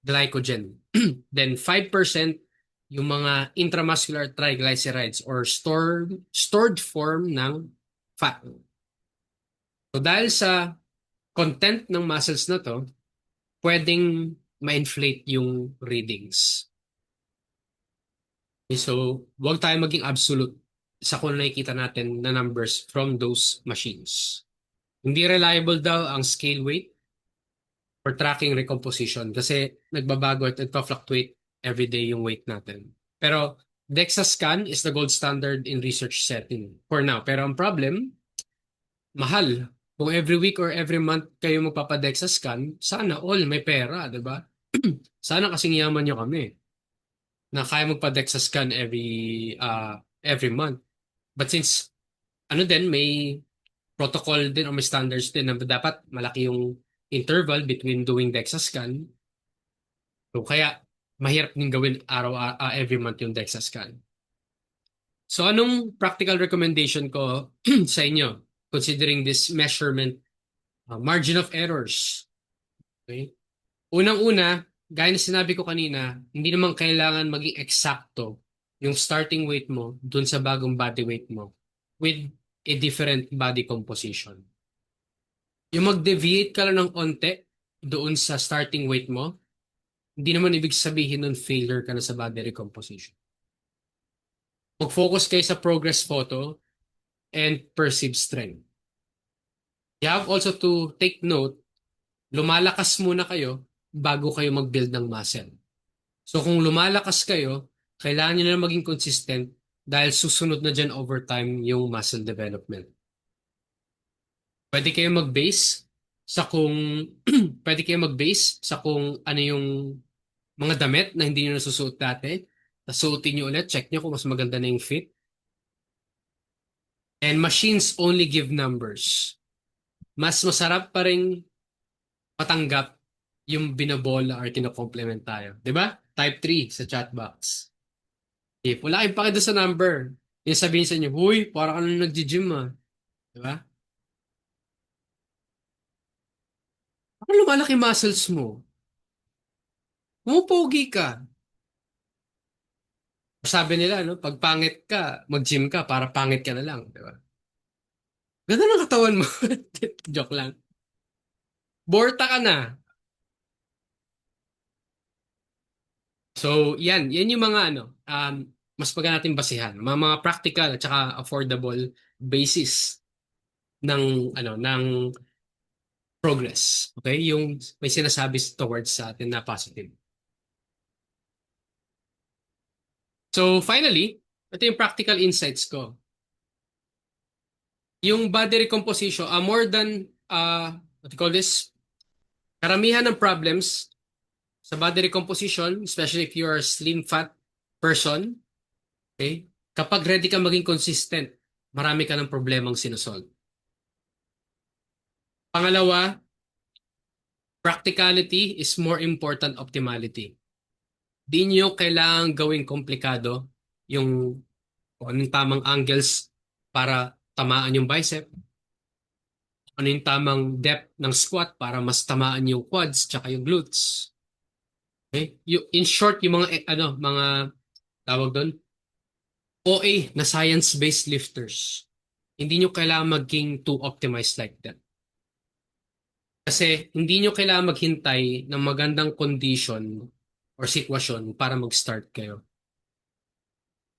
glycogen. Then 5% yung mga intramuscular triglycerides or stored form ng fat. So dahil sa content ng muscles na to, pwedeng ma-inflate yung readings. Okay, so, huwag tayo maging absolute sa kung nakikita natin na numbers from those machines. Hindi reliable daw ang scale weight for tracking recomposition kasi nagbabago at nagpa-fluctuate everyday yung weight natin. Pero DEXA scan is the gold standard in research setting for now. Pero ang problem, mahal. Kung every week or every month kayo magpapa-DEXA scan, sana all may pera, di ba? Sana kasing yaman nyo kami na kaya magpa-DEXA scan every month. But since ano din, may protocol din o may standards din na dapat malaki yung interval between doing DEXA scan. So kaya mahirap din gawin every month yung DEXA scan. So anong practical recommendation ko sa inyo considering this measurement margin of errors? Okay? Unang-una, gaya na sinabi ko kanina, hindi naman kailangan maging eksakto yung starting weight mo dun sa bagong body weight mo with a different body composition. Yung mag-deviate ka lang ng onte doon sa starting weight mo, hindi naman ibig sabihin nun failure ka na sa body recomposition. Mag-focus kayo sa progress photo and perceived strength. You have also to take note, lumalakas muna kayo bago kayo mag-build ng muscle. So kung lumalakas kayo, kailangan nyo na maging consistent dahil susunod na dyan over time yung muscle development. Pwede kayo mag-base sa kung pwede kayo mag-base sa kung ano yung mga damit na hindi nyo nasusuot dati. Tapos suotin nyo ulit, check nyo kung mas maganda na yung fit. And machines only give numbers. Mas masarap pa rin matanggap yung binabola or kino-complement tayo. Di ba? Type 3 sa chat box. If wala kayong pakita sa number, yung sabihin sa inyo, huy, parang ano nag-gym ah. Di ba? Parang lumalaki muscles mo. Pumupogi ka. Sabi nila, no, pag pangit ka, mag-gym ka, para pangit ka na lang. Di ba? Ganda ng katawan mo. Joke lang. Borta ka na. So, yan yung mga mas maganda natin basihan. Mga practical at saka affordable basis ng progress. Okay? Yung may sinasabi towards sa atin na positive. So, finally, ito yung practical insights ko. Yung body recomposition, more than, what you call this, karamihan ng problems sa body recomposition, especially if you're a slim fat person, okay, kapag ready ka maging consistent, marami ka ng problemang sinusolve. Pangalawa, practicality is more important optimality. Di nyo kailangang gawing komplikado yung kung anong tamang angles para tamaan yung bicep, ano yung tamang depth ng squat para mas tamaan yung quads tsaka yung glutes. Okay? In short, yung mga tawag doon, OA na science-based lifters. Hindi nyo kailangan maging too optimized like that. Kasi hindi nyo kailangan maghintay ng magandang condition or sitwasyon para mag-start kayo.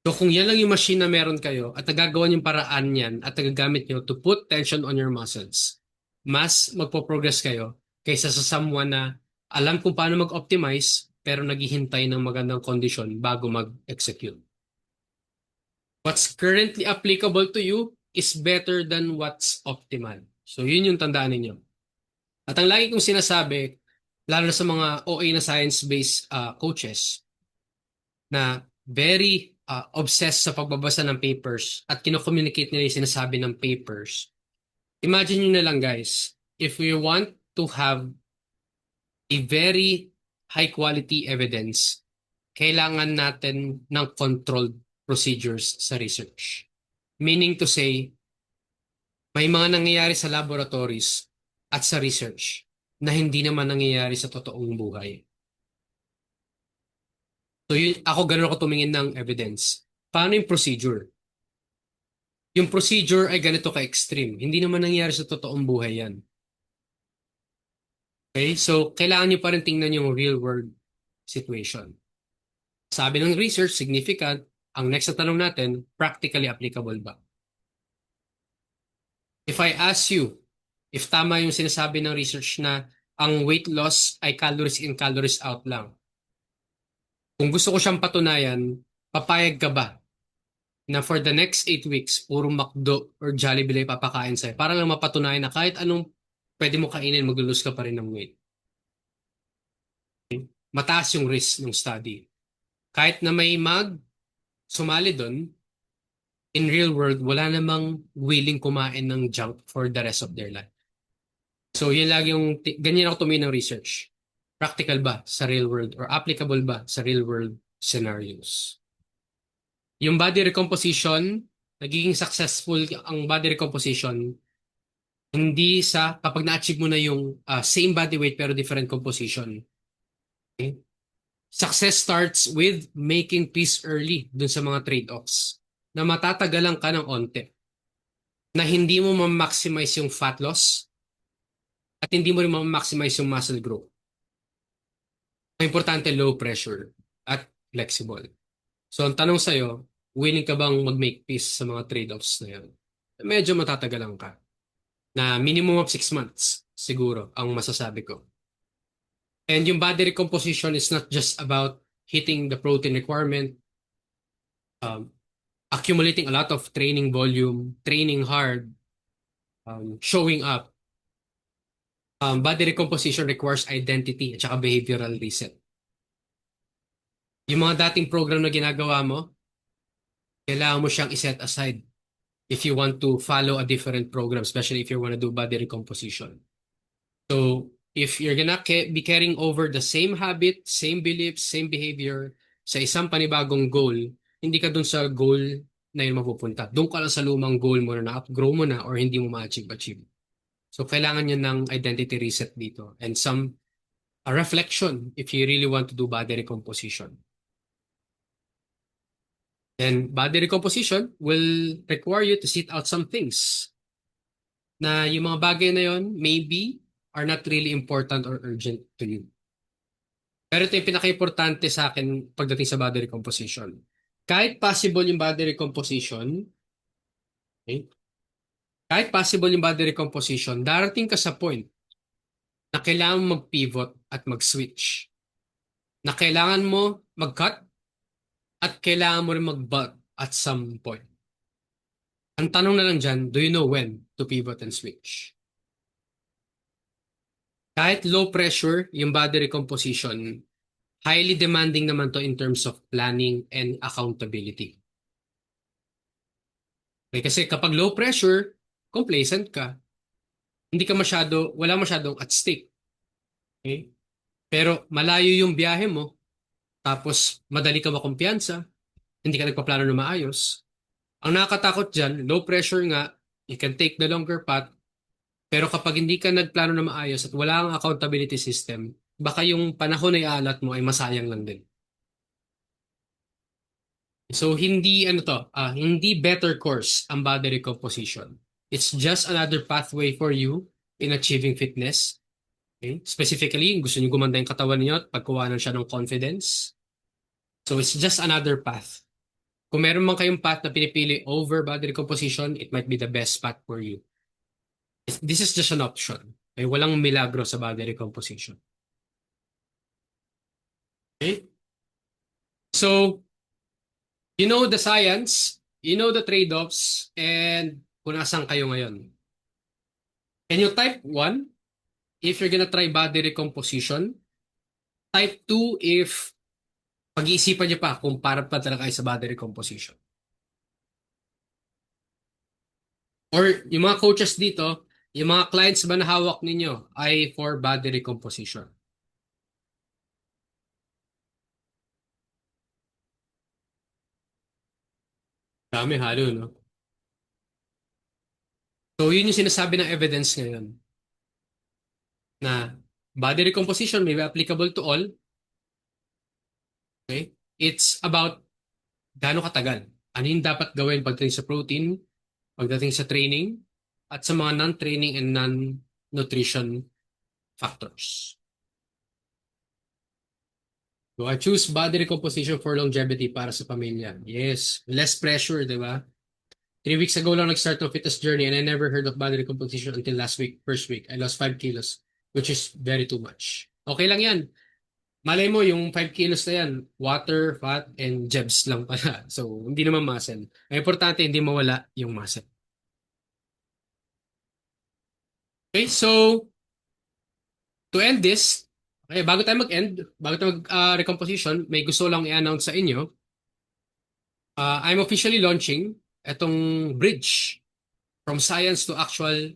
So kung yan lang yung machine na meron kayo at nagagawa yung paraan yan at nagagamit nyo to put tension on your muscles, mas magpo-progress kayo kaysa sa someone na alam kung paano mag-optimize pero naghihintay ng magandang kondisyon bago mag-execute. What's currently applicable to you is better than what's optimal. So yun yung tandaan ninyo. At ang lagi kong sinasabi, lalo na sa mga OA na science-based coaches, na very obsessed sa pagbabasa ng papers at kino-communicate nila yung sinasabi ng papers. Imagine nyo na lang guys, if we want to have a very high-quality evidence, kailangan natin ng controlled procedures sa research. Meaning to say, may mga nangyayari sa laboratories at sa research na hindi naman nangyayari sa totoong buhay. So ako ganun ako tumingin ng evidence. Paano yung procedure? Yung procedure ay ganito ka-extreme. Hindi naman nangyayari sa totoong buhay yan. Okay? So, kailangan nyo pa rin tingnan yung real world situation. Sabi ng research, significant. Ang next na tanong natin, practically applicable ba? If I ask you, if tama yung sinasabi ng research na ang weight loss ay calories in, calories out lang. Kung gusto ko siyang patunayan, papayag ka ba na for the next 8 weeks, puro McDo or Jollibee lang papakain sa'yo para lang mapatunayan na kahit anong pwede mo kainin, maglulus ka pa rin ng weight. Mataas yung risk ng study. Kahit na may sumali doon, in real world, wala namang willing kumain ng junk for the rest of their life. So, yun lagi yung, ganyan ako tumingin ng research. Practical ba sa real world or applicable ba sa real world scenarios? Yung body recomposition, nagiging successful ang body recomposition hindi sa kapag na-achieve mo na yung same body weight pero different composition. Okay? Success starts with making peace early dun sa mga trade-offs na matatagalan ka ng onte na hindi mo ma-maximize yung fat loss at hindi mo rin ma-maximize yung muscle growth. Ang importante, low pressure at flexible. So, ang tanong sa'yo, willing ka bang mag-make peace sa mga trade-offs na yan? Medyo matatagalan ka. Na minimum of 6 months, siguro, ang masasabi ko. And yung body recomposition is not just about hitting the protein requirement, um, accumulating a lot of training volume, training hard, showing up. Body recomposition requires identity at saka behavioral reset. Yung mga dating program na ginagawa mo, kailangan mo siyang iset aside if you want to follow a different program, especially if you want to do body recomposition. So, if you're gonna be carrying over the same habit, same beliefs, same behavior sa isang panibagong goal, hindi ka dun sa goal na yun mapupunta. Doon ka lang sa lumang goal mo na na-outgrow mo na or hindi mo ma-achieve. So, kailangan nyo ng identity reset dito and a reflection if you really want to do body recomposition. Then, body recomposition will require you to sit out some things na yung mga bagay na yon maybe are not really important or urgent to you. Pero ito yung pinaka-importante sa akin pagdating sa body recomposition. Kahit possible yung body recomposition, okay? Kahit possible yung body recomposition, darating ka sa point na kailangan mag-pivot at mag-switch. Na kailangan mo mag-cut at kailangan mo rin mag-bulk at some point. Ang tanong na lang dyan, do you know when to pivot and switch? Kahit low pressure yung body recomposition, highly demanding naman to in terms of planning and accountability. Okay, kasi kapag low pressure, complacent ka. Hindi ka wala masyadong at stake. Okay? Pero malayo yung biyahe mo, tapos madali ka makumpiyansa, hindi ka nagpaplano na maayos. Ang nakakatakot dyan, low pressure nga, you can take the longer path, pero kapag hindi ka nagplano na maayos at wala kang accountability system, baka yung panahon na ialat mo ay masayang lang din. So hindi better course ang body recomposition. It's just another pathway for you in achieving fitness. Okay? Specifically, gusto niyo gumanda yung katawan niyo at pagkuhanan siya ng confidence. So it's just another path. Kung meron man kayong path na pinipili over body recomposition, it might be the best path for you. This is just an option. Okay? Walang milagro sa body recomposition. Okay? So, you know the science, you know the trade-offs, and kung nasaan kayo ngayon. Can you type 1 if you're gonna try body recomposition? Type 2 if pag-iisipan niyo pa kung para pa talaga kayo sa body recomposition. Or yung mga coaches dito, yung mga clients ba na hawak ninyo ay for body recomposition? Dami halo, no? So yun yung sinasabi ng evidence ngayon na body recomposition may be applicable to all. Okay? It's about gaano katagal. Ano yung dapat gawin pagdating sa protein, pagdating sa training, at sa mga non-training and non-nutrition factors. So I choose body recomposition for longevity para sa pamilya. Yes, less pressure, di ba? 3 weeks ago lang nag-start ng fitness journey and I never heard of body recomposition until last week, first week. I lost 5 kilos, which is very too much. Okay lang yan. Malay mo, yung 5 kilos na yan, water, fat, and jebs lang pala. So, hindi naman muscle. Ang importante, hindi mawala yung muscle. Okay, so, to end this, okay, bago tayo mag-end, bago tayo mag-recomposition, may gusto lang i-announce sa inyo. I'm officially launching itong bridge from science to actual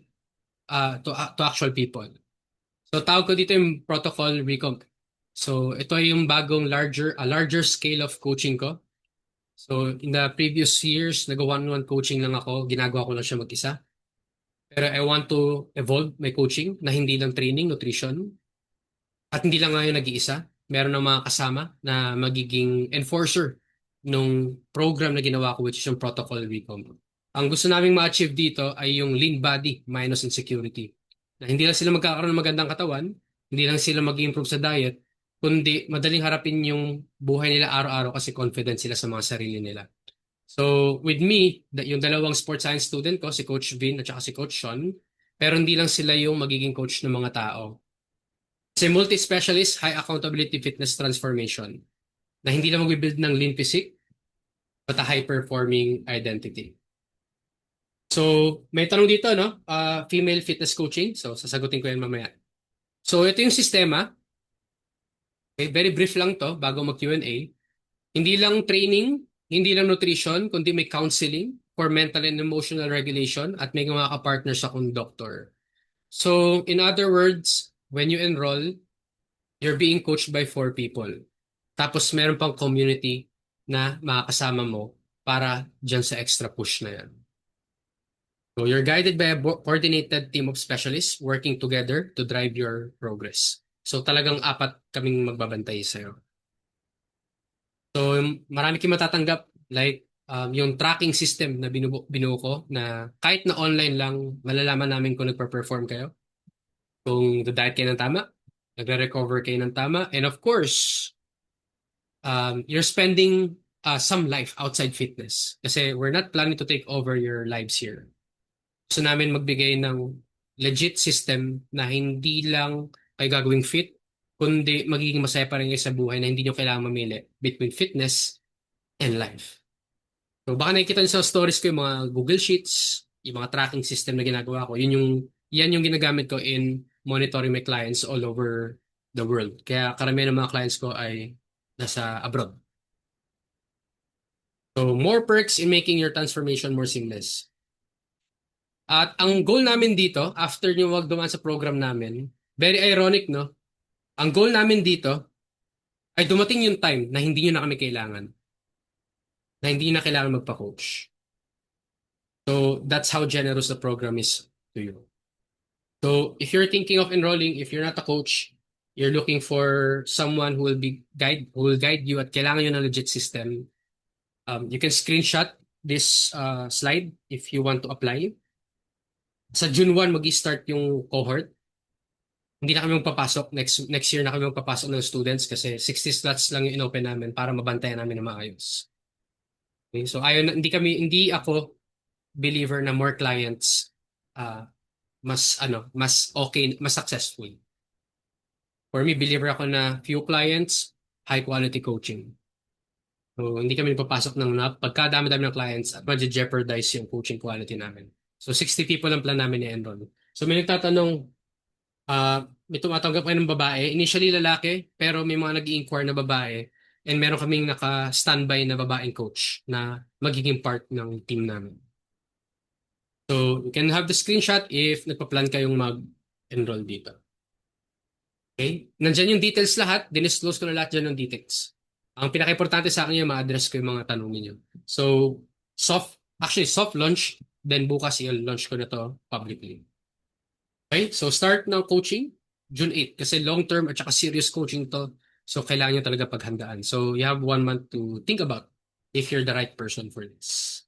people. So tawag ko dito yung protocol recomp. So ito ay yung bagong larger scale of coaching ko. So in the previous years, nag-one-on-one coaching lang ako, ginagawa ko lang siya mag-isa. Pero I want to evolve my coaching na hindi lang training, nutrition, at hindi lang ngayon nag-iisa. Meron ng mga kasama na magiging enforcer nung program na ginawa ko, which is yung protocol recomp. Ang gusto naming ma-achieve dito ay yung lean body minus insecurity. Na hindi lang sila magkakaroon ng magandang katawan, hindi lang sila mag-improve sa diet, kundi madaling harapin yung buhay nila araw-araw kasi confident sila sa mga sarili nila. So with me, yung dalawang sports science student ko, si Coach Vin at saka si Coach Sean, pero hindi lang sila yung magiging coach ng mga tao. Kasi multi-specialist, high accountability fitness transformation na hindi lang mag-build ng lean physique, but a high-performing identity. So, may tanong dito, no? Female fitness coaching. So, sasagutin ko yan mamaya. So, ito yung sistema. Okay, very brief lang to bago mag-Q&A. Hindi lang training, hindi lang nutrition, kundi may counseling for mental and emotional regulation at may mga ka-partners akong doctor. So, in other words, when you enroll, you're being coached by 4 people. Tapos, meron pang community na makakasama mo para dyan sa extra push na yan. So you're guided by a coordinated team of specialists working together to drive your progress. So talagang 4 kaming magbabantay sa'yo. So marami kayong matatanggap like yung tracking system na binuo ko na kahit na online lang, malalaman namin kung nagpa-perform kayo. Kung diet kayo ng tama, nagre-recover kayo ng tama. And of course, you're spending some life outside fitness. Kasi we're not planning to take over your lives here. Gusto namin magbigay ng legit system na hindi lang kayo gagawing fit, kundi magiging masaya pa rin kayo sa buhay na hindi nyo kailangan mamili between fitness and life. So baka nakikita nyo sa stories ko yung mga Google Sheets, yung mga tracking system na ginagawa ko. Yan yung ginagamit ko in monitoring my clients all over the world. Kaya karamihan ng mga clients ko ay nasa abroad. So more perks in making your transformation more seamless. At ang goal namin dito, after nyo wag dumaan sa program namin, very ironic, no? Ang goal namin dito ay dumating yung time na hindi nyo na kami kailangan. Na hindi na kailangan magpa-coach. So, that's how generous the program is to you. So, if you're thinking of enrolling, if you're not a coach, you're looking for someone who will guide you at kailangan nyo ng legit system, you can screenshot this slide if you want to apply. Sa June 1, mag-start yung cohort. Hindi na kami magpapasok. Next year na kami magpapasok ng students kasi 60 slots lang yung inopen namin para mabantayan namin na maayos. Okay? So hindi ako believer na more clients mas okay, mas successful. For me, believer ako na few clients, high quality coaching. So hindi kami papasok ng pagkadami-dami ng clients at ma-jeopardize yung coaching quality namin. So 60 people ang plan namin i-enroll. So may nagtatanong, may tumatanggap kayo ng babae. Initially lalaki, pero may mga nag-i-inquire na babae. And meron kaming naka-standby na babaeng coach na magiging part ng team namin. So you can have the screenshot if nagpa-plan kayong mag-enroll dito. Okay? Nandyan yung details lahat. Dinisclose ko na lahat dyan ng details. Ang pinaka-importante sa akin yung ma-address ko yung mga tanong niyo. So, soft launch, then bukas i-launch ko na to publicly. Okay? So, start ng coaching, June 8. Kasi long-term at saka serious coaching to. So, kailangan nyo talaga paghandaan. So, you have 1 month to think about if you're the right person for this.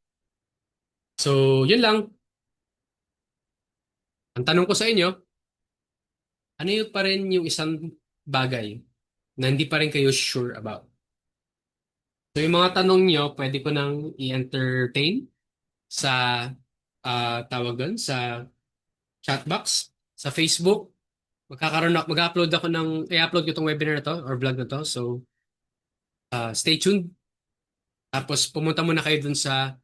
So, yun lang. Ang tanong ko sa inyo, ano yung pa rin yung isang bagay na hindi pa rin kayo sure about? So yung mga tanong nyo, pwede ko nang i-entertain sa tawag doon, sa chat box, sa Facebook. Mag-upload ako i-upload ko itong webinar na to or vlog na to. So stay tuned. Tapos pumunta muna kayo dun sa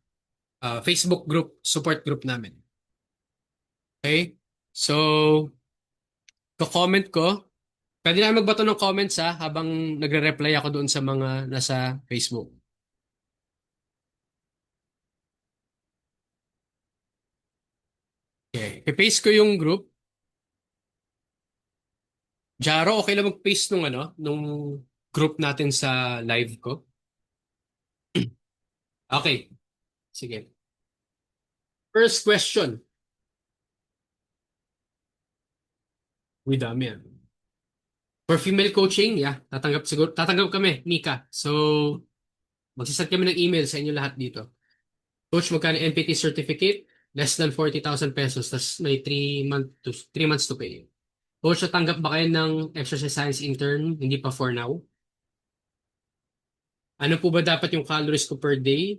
Facebook group, support group namin. Okay? So, ko-comment ko. Pwede na magbato ng comments habang nagre-reply ako doon sa mga nasa Facebook. Okay. I-paste ko yung group. Jaro, okay lang mag-paste nung group natin sa live ko. Okay. Sige. First question. Uy, dami yan. For female coaching, yeah, tatanggap kami, Nika. So, magsisend kami ng email sa inyo lahat dito. Coach, magkano NPT certificate? Less than 40,000 pesos. Tapos may 3 months to pay. Coach, natanggap ba kayo ng exercise science intern? Hindi pa for now. Ano po ba dapat yung calories ko per day?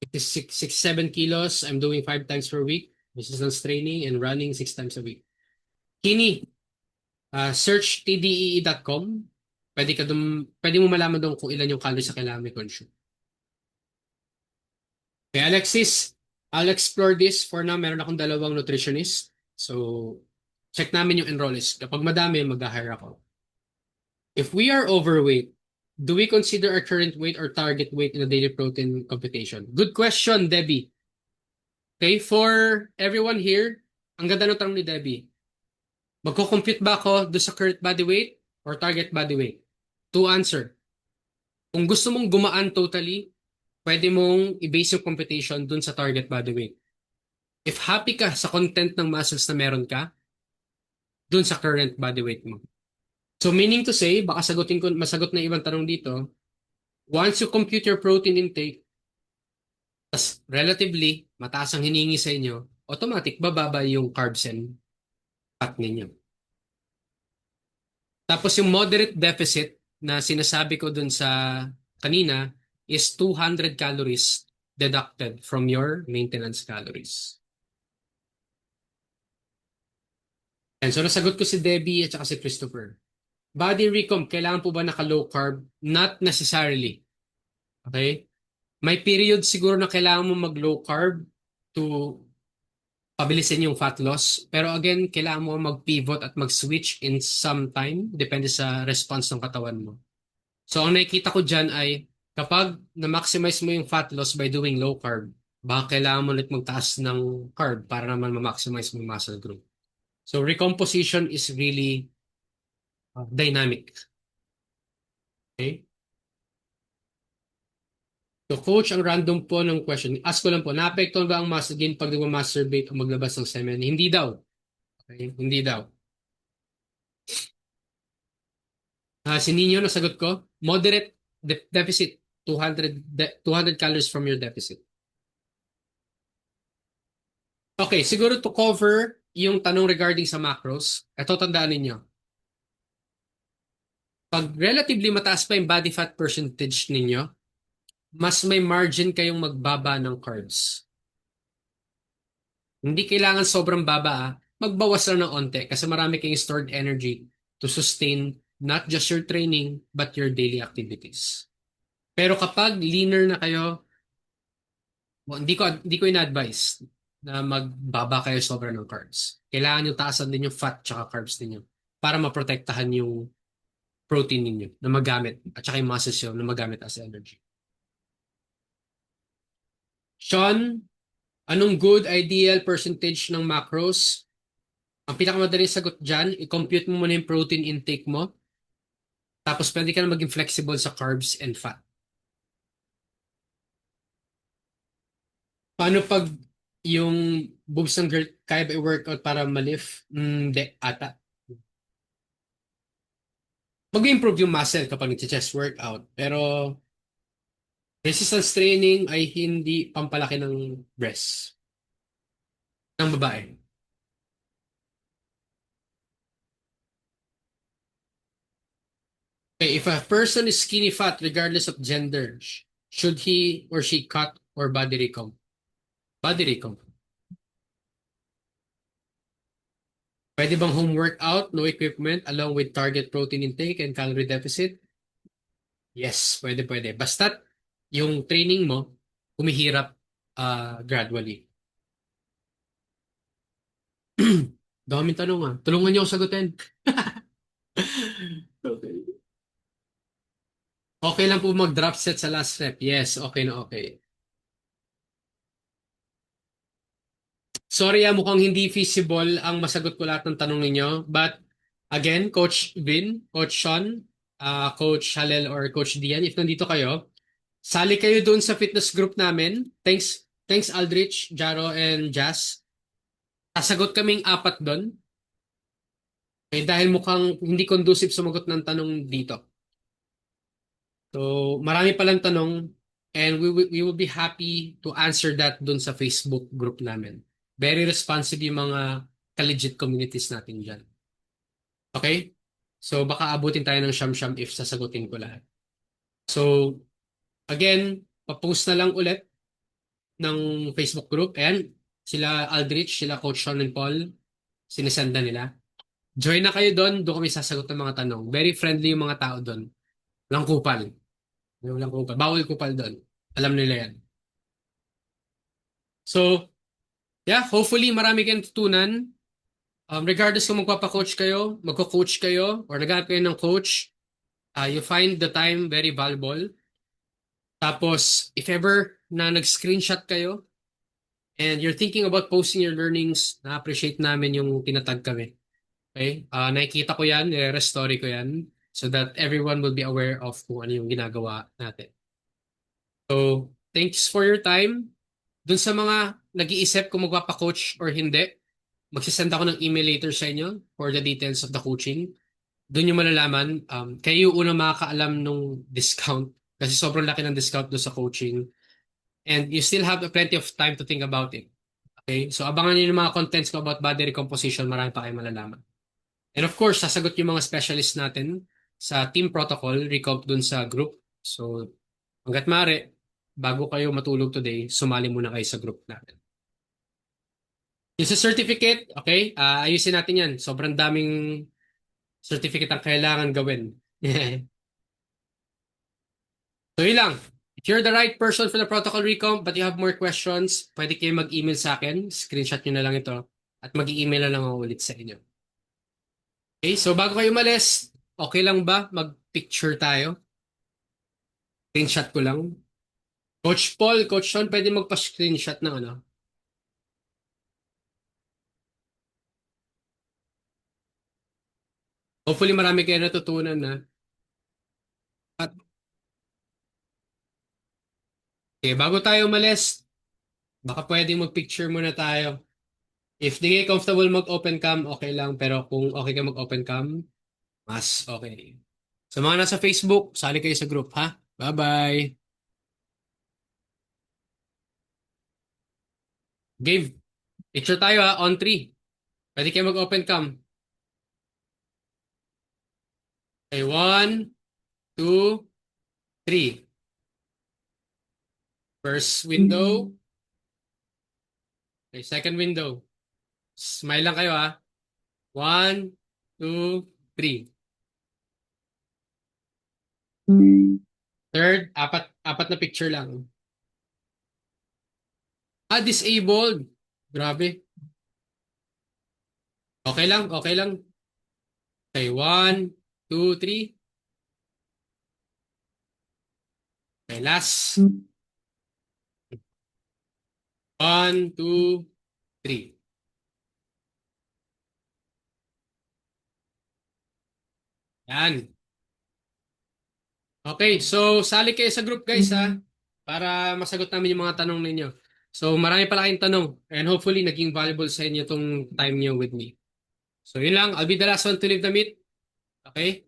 It is 7 kilos. I'm doing 5 times per week. Resistance training and running 6 times a week. Kini, search tdee.com. Pwede mo malaman doon kung ilan yung calories na kailangan may consume. Okay, Alexis, I'll explore this. For now, meron akong 2 nutritionist. So, check namin yung enrollees. Kapag madami, mag-hire ako. If we are overweight, do we consider our current weight or target weight in a daily protein computation? Good question, Debbie. Okay, for everyone here, ang ganda ng tanong ni Debbie. Magko-compute ba ako do sa current body weight or target body weight? To answer, kung gusto mong gumaan totally, pwede mong i-base yung computation dun sa target body weight. If happy ka sa content ng muscles na meron ka, dun sa current body weight mo. So meaning to say, baka masagot na ibang tanong dito, once you compute your protein intake, tas relatively mataas ang hiningi sa inyo, automatic bababa yung carbs and fat ninyo. Tapos yung moderate deficit na sinasabi ko dun sa kanina is 200 calories deducted from your maintenance calories. And so nasagot ko si Debbie at saka si Christopher. Body recomp, kailangan po ba naka-low carb? Not necessarily. Okay? May period siguro na kailangan mo mag-low carb to pabilisin yung fat loss. Pero again, kailangan mo mag-pivot at mag-switch in some time. Depende sa response ng katawan mo. So ang nakikita ko dyan ay kapag na-maximize mo yung fat loss by doing low carb, baka kailangan mo ulit magtaas ng carb para naman ma-maximize mo yung muscle growth. So recomposition is really dynamic. Okay? So coach, ang random po ng question. Ask ko lang po, naapektuhan ba ang muscle gain pag nagmamasturbate o maglabas ng semen? Hindi daw. Okay? Hindi daw. Si Nino, nasagot ko. Moderate deficit. 200 calories from your deficit. Okay, siguro to cover yung tanong regarding sa macros, ito tandaan ninyo. Pag relatively mataas pa yung body fat percentage ninyo, mas may margin kayong magbaba ng carbs. Hindi kailangan sobrang baba magbawas lang ng onte kasi marami kayong stored energy to sustain not just your training but your daily activities. Pero kapag leaner na kayo, hindi ko in-advise na magbaba kayo sobra ng carbs. Kailangan yung taasan din yung fat tsaka carbs ninyo para maprotektahan yung protein ninyo na magamit at saka yung muscles nyo na magamit as energy. Sean, anong good ideal percentage ng macros? Ang pinakamadaling sagot dyan, i-compute mo muna yung protein intake mo. Tapos pwede ka na maging flexible sa carbs and fat. Paano pag yung boobs ng girl, kaya ba i-workout para ma-lift? Hindi, ata. Mag-improve yung muscle kapag nag-chest workout. Pero resistance training ay hindi pampalaki ng breast ng babae. Okay, if a person is skinny fat regardless of gender, should he or she cut or body recomp? Body recomp. Pwede bang home workout, no equipment, along with target protein intake and calorie deficit? Yes, pwede, pwede. Basta't yung training mo, humihirap gradually. Daming tanong ah. Tulungan niyo ako sagutin. Okay. Okay lang po mag-drop set sa last rep. Yes, okay na okay. Sorry mukhang hindi feasible ang masagot ko lahat ng tanong ninyo. But again, Coach Vin, Coach Sean, Coach Halel or Coach Dian, if nandito kayo, sali kayo doon sa fitness group namin. Thanks Aldrich, Jaro, and Jazz. Sasagot kaming apat doon. Okay, dahil mukhang hindi conducive sumagot ng tanong dito. So, marami palang tanong and we will be happy to answer that doon sa Facebook group namin. Very responsive yung mga ka-legit communities natin dyan. Okay? So, baka abutin tayo ng siyam-siyam if sasagutin ko lahat. So, again, papost na lang ulit ng Facebook group. Ayan, sila Aldrich, sila Coach Sean and Paul, sinisenda nila. Join na kayo doon, doon kami sasagot ng mga tanong. Very friendly yung mga tao doon. Walang kupal. Walang kupal. Bawal kupal doon. Alam nila yan. So, yeah, hopefully marami kayong tutunan. Regardless kung magpapa-coach kayo, magko-coach kayo, or naghanap kayo ng coach, you find the time very valuable. Tapos, if ever na nag-screenshot kayo, and you're thinking about posting your learnings, na-appreciate namin yung tinatag kami. Okay? Nakikita ko yan, nire-story ko yan, so that everyone will be aware of kung ano yung ginagawa natin. So, thanks for your time. Dun sa mga nag-iisip kung magpapa-coach or hindi, magsisend ako ng email later sa inyo for the details of the coaching. Doon nyo malalaman, kayo yung unang makakaalam nung discount kasi sobrang laki ng discount doon sa coaching. And you still have plenty of time to think about it. Okay? So abangan nyo yung mga contents ko about body recomposition, marami pa kayo malalaman. And of course, sasagot yung mga specialists natin sa team protocol, recomp dun sa group. So hanggat maaari, bago kayo matulog today, sumali muna kayo sa group natin. Yung sa certificate, okay, ayusin natin yan. Sobrang daming certificate ang kailangan gawin. So yun lang. If you're the right person for the protocol recomp but you have more questions, pwede kayo mag-email sa akin. Screenshot nyo na lang ito. At mag-email na lang ako ulit sa inyo. Okay, so bago kayo umalis, okay lang ba mag-picture tayo? Screenshot ko lang. Coach Paul, Coach Sean, pwede magpa-screenshot ng ano? Hopefully marami kayo natutunan na. At okay, bago tayo umalis, baka pwedeng mag-picture muna tayo. If di kayo comfortable mag-open cam, okay lang. Pero kung okay ka mag-open cam, mas okay. Sa mga nasa Facebook, sali kayo sa group, ha? Bye-bye. Gabe, picture tayo ha, on 3. Pwede kayo mag-open cam. Okay, 1, 2, 3. First window. Okay, second window. Smile lang kayo ha. 1, 2, 3. Third, apat na picture lang. Disabled. Grabe. Okay lang, okay lang. Okay, 1, 2, 3. Okay, last. 1, 2, 3. Yan. Okay, so sali kayo sa group guys ha, para masagot namin yung mga tanong ninyo. So marami pala kayong tanong and hopefully naging valuable sa inyo itong time niyo with me. So yun lang, I'll be the last one to leave the meet. Okay?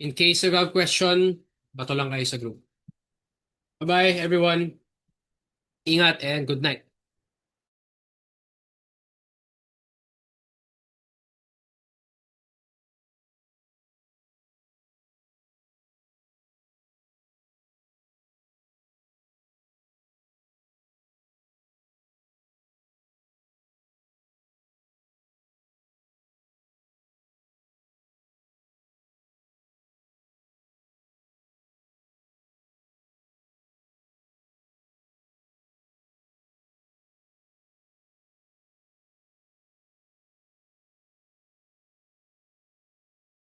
In case you have question, bato lang kayo sa group. Bye-bye everyone. Ingat and good night.